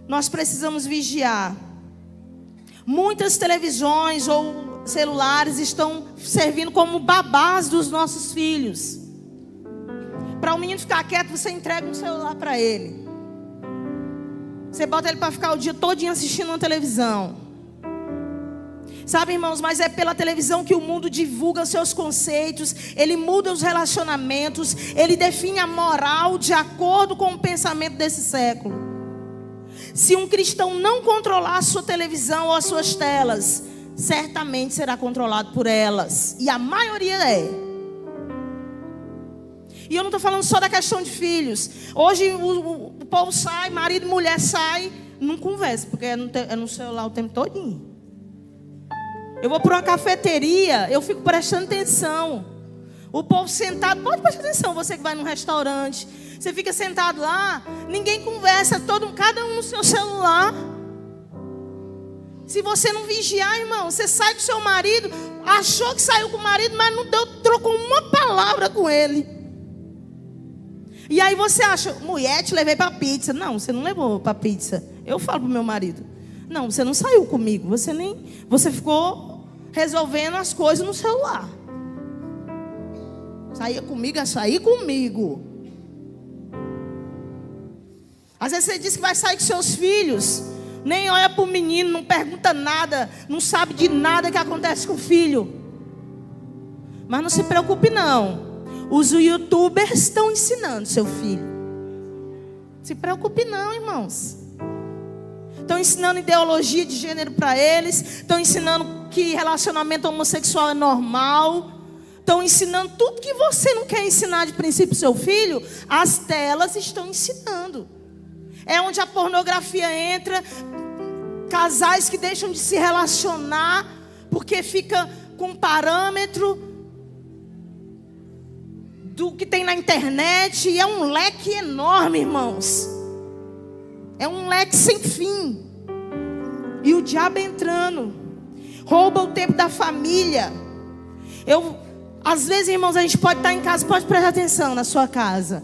nós precisamos vigiar. Muitas televisões ou celulares estão servindo como babás dos nossos filhos. Para o menino ficar quieto, você entrega um celular para ele. Você bota ele para ficar o dia todinho assistindo uma televisão. Sabe, irmãos, mas é pela televisão que o mundo divulga seus conceitos, ele muda os relacionamentos, ele define a moral de acordo com o pensamento desse século. Se um cristão não controlar a sua televisão ou as suas telas, certamente será controlado por elas. E a maioria é. E eu não estou falando só da questão de filhos. Hoje o povo sai, marido e mulher sai, não conversa, porque é no celular o tempo todinho. Eu vou para uma cafeteria, eu fico prestando atenção. O povo sentado, pode prestar atenção, você que vai num restaurante. Você fica sentado lá, ninguém conversa, cada um no seu celular. Se você não vigiar, irmão, você sai com seu marido, achou que saiu com o marido, mas não trocou uma palavra com ele. E aí você acha, mulher, te levei para pizza. Não, você não levou para pizza. Eu falo pro meu marido, não, você não saiu comigo, você ficou resolvendo as coisas no celular. Saía comigo, é sair comigo. Às vezes você diz que vai sair com seus filhos, nem olha para o menino, não pergunta nada, não sabe de nada que acontece com o filho. Mas não se preocupe não, os youtubers estão ensinando seu filho. Não se preocupe não, irmãos. Estão ensinando ideologia de gênero para eles. Estão ensinando que relacionamento homossexual é normal. Estão ensinando tudo que você não quer ensinar de princípio ao seu filho. As telas estão ensinando. É onde a pornografia entra. Casais que deixam de se relacionar porque fica com parâmetro do que tem na internet. E é um leque enorme, irmãos. É um leque sem fim. E o diabo entrando, rouba o tempo da família. Às vezes, irmãos, a gente pode estar em casa, pode prestar atenção na sua casa.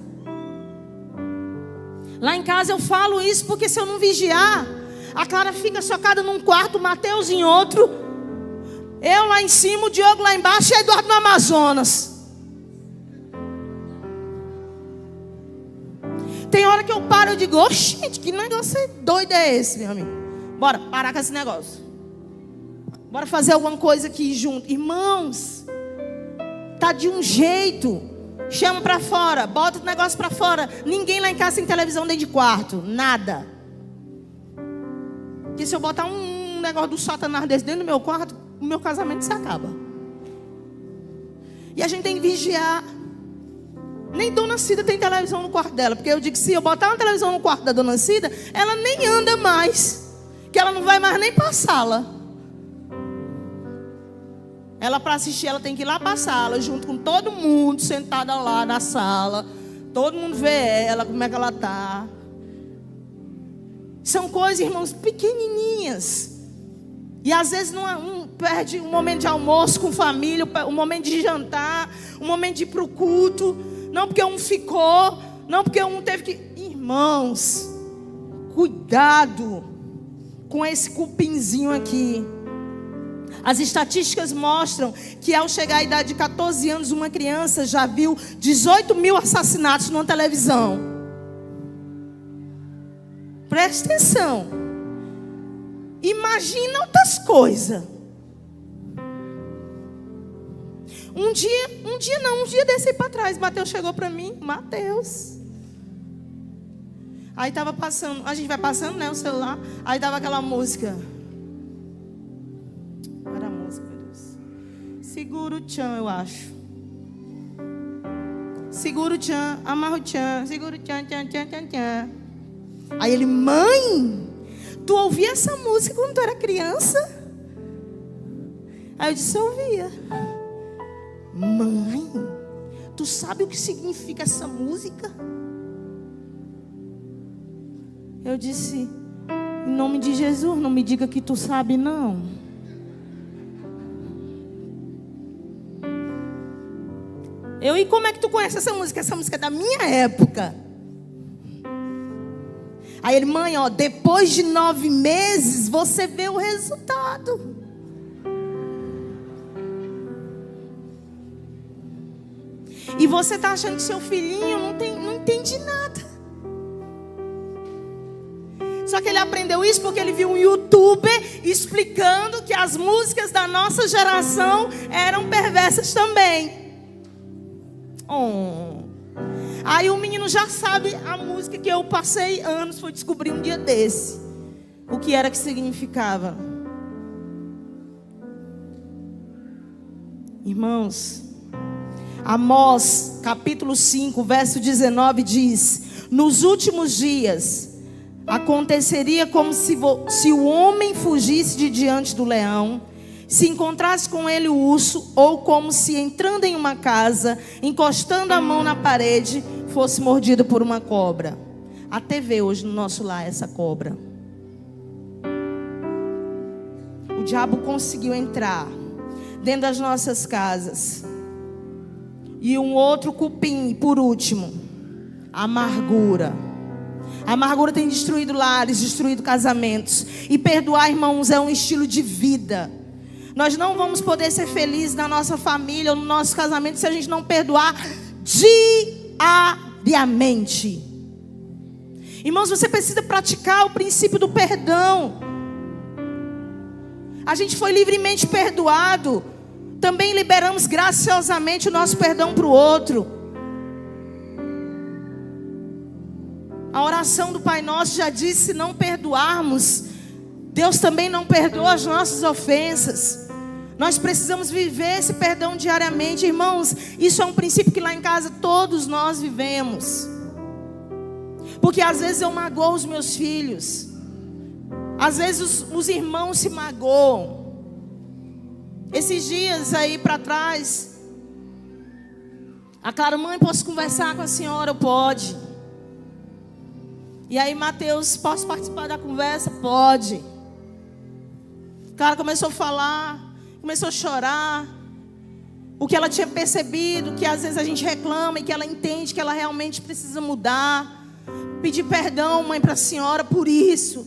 Lá em casa eu falo isso porque se eu não vigiar, a Clara fica socada num quarto, o Mateus em outro, eu lá em cima, o Diogo lá embaixo e Eduardo no Amazonas. Tem hora que eu paro e digo, gente, que negócio doido é esse, meu amigo? Bora parar com esse negócio. Bora fazer alguma coisa aqui junto. Irmãos, tá de um jeito. Chama pra fora, bota o negócio pra fora. Ninguém lá em casa tem televisão dentro de quarto. Nada. Porque se eu botar um negócio do Satanás desse dentro do meu quarto, o meu casamento se acaba. E a gente tem que vigiar. Nem Dona Cida tem televisão no quarto dela. Porque eu digo que se eu botar uma televisão no quarto da Dona Cida, ela nem anda mais. Que ela não vai mais nem para a sala. Ela para assistir, ela tem que ir lá para a sala, junto com todo mundo, sentada lá na sala. Todo mundo vê ela, como é que ela está. São coisas, irmãos, pequenininhas. E às vezes perde um momento de almoço com família, um momento de jantar, um momento de ir para o culto. Não porque um ficou, não porque um teve que... Irmãos, cuidado com esse cupinzinho aqui. As estatísticas mostram que ao chegar à idade de 14 anos, uma criança já viu 18 mil assassinatos numa televisão. Preste atenção. Imagina outras coisas. Um dia desse aí para trás, Mateus chegou para mim. Mateus. Aí estava passando, a gente vai passando, né, o celular. Aí dava aquela música. Era a música, meu Deus. Segura o tchan, eu acho. Segura o tchan, amarra o tchan. Segura o tchan, tchan, tchan, tchan, tchan. Aí ele, mãe, tu ouvia essa música quando tu era criança? Aí eu disse, eu ouvia. Mãe, tu sabe o que significa essa música? Eu disse, em nome de Jesus, não me diga que tu sabe, não. E como é que tu conhece essa música? Essa música é da minha época. Aí ele, mãe, ó, depois de 9 meses, você vê o resultado. E você está achando que seu filhinho não entende nada. Só que ele aprendeu isso porque ele viu um youtuber explicando que as músicas da nossa geração eram perversas também. Aí o menino já sabe a música que eu passei anos, foi descobrir um dia desse. O que era que significava. Irmãos, Amós, capítulo 5, verso 19 diz: nos últimos dias aconteceria como se o homem fugisse de diante do leão, se encontrasse com ele o urso, ou como se entrando em uma casa, encostando a mão na parede, fosse mordido por uma cobra. Até vê hoje no nosso lar essa cobra. O diabo conseguiu entrar dentro das nossas casas. E um outro cupim, por último, a amargura. A amargura tem destruído lares, destruído casamentos. E perdoar, irmãos, é um estilo de vida. Nós não vamos poder ser felizes na nossa família ou no nosso casamento se a gente não perdoar diariamente. Irmãos, você precisa praticar o princípio do perdão. A gente foi livremente perdoado. Também liberamos graciosamente o nosso perdão para o outro. A oração do Pai Nosso já disse: se não perdoarmos, Deus também não perdoa as nossas ofensas. Nós precisamos viver esse perdão diariamente. Irmãos, isso é um princípio que lá em casa todos nós vivemos. Porque às vezes eu magoo os meus filhos. Às vezes os irmãos se magoam. Esses dias aí para trás, a Clara, mãe, posso conversar com a senhora? Pode. E aí, Mateus, posso participar da conversa? Pode. Clara começou a falar, começou a chorar. O que ela tinha percebido, que às vezes a gente reclama e que ela entende que ela realmente precisa mudar. Pedir perdão, mãe, para a senhora por isso.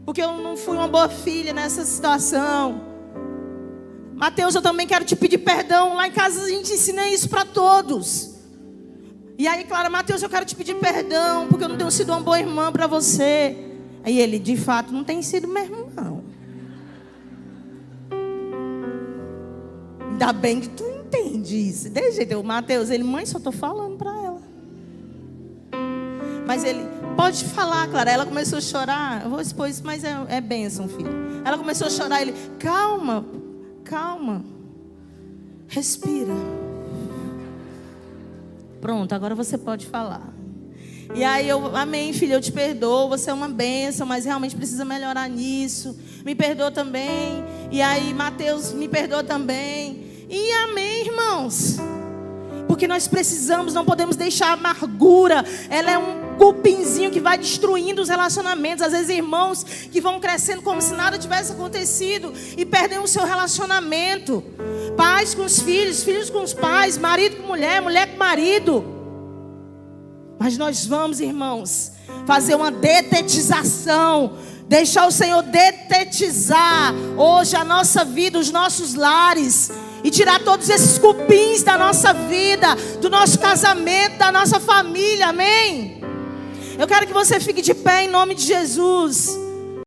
Porque eu não fui uma boa filha nessa situação. Mateus, eu também quero te pedir perdão. Lá em casa a gente ensina isso para todos. E aí, Clara, Mateus, eu quero te pedir perdão porque eu não tenho sido uma boa irmã para você. Aí ele, de fato, não tem sido mesmo, não. Ainda bem que tu entende isso. De jeito, eu, Mateus, ele, mãe, só estou falando para ela. Mas ele, pode falar, Clara. Ela começou a chorar. Eu vou expor isso, mas é bênção, filho. Ela começou a chorar. Ele, calma, respira. Pronto, agora você pode falar. E aí eu, amém, filha, eu te perdoo. Você é uma bênção, mas realmente precisa melhorar nisso. Me perdoa também. E aí, Mateus, me perdoa também. E amém, irmãos. Porque nós precisamos, não podemos deixar a amargura. Ela é um cupinzinho que vai destruindo os relacionamentos. Às vezes irmãos que vão crescendo como se nada tivesse acontecido e perdem o seu relacionamento. Pais com os filhos, filhos com os pais, marido com mulher, mulher com marido. Mas nós vamos, irmãos, fazer uma detetização. Deixar o Senhor detetizar hoje a nossa vida, os nossos lares. E tirar todos esses cupins da nossa vida, do nosso casamento, da nossa família, amém? Eu quero que você fique de pé em nome de Jesus.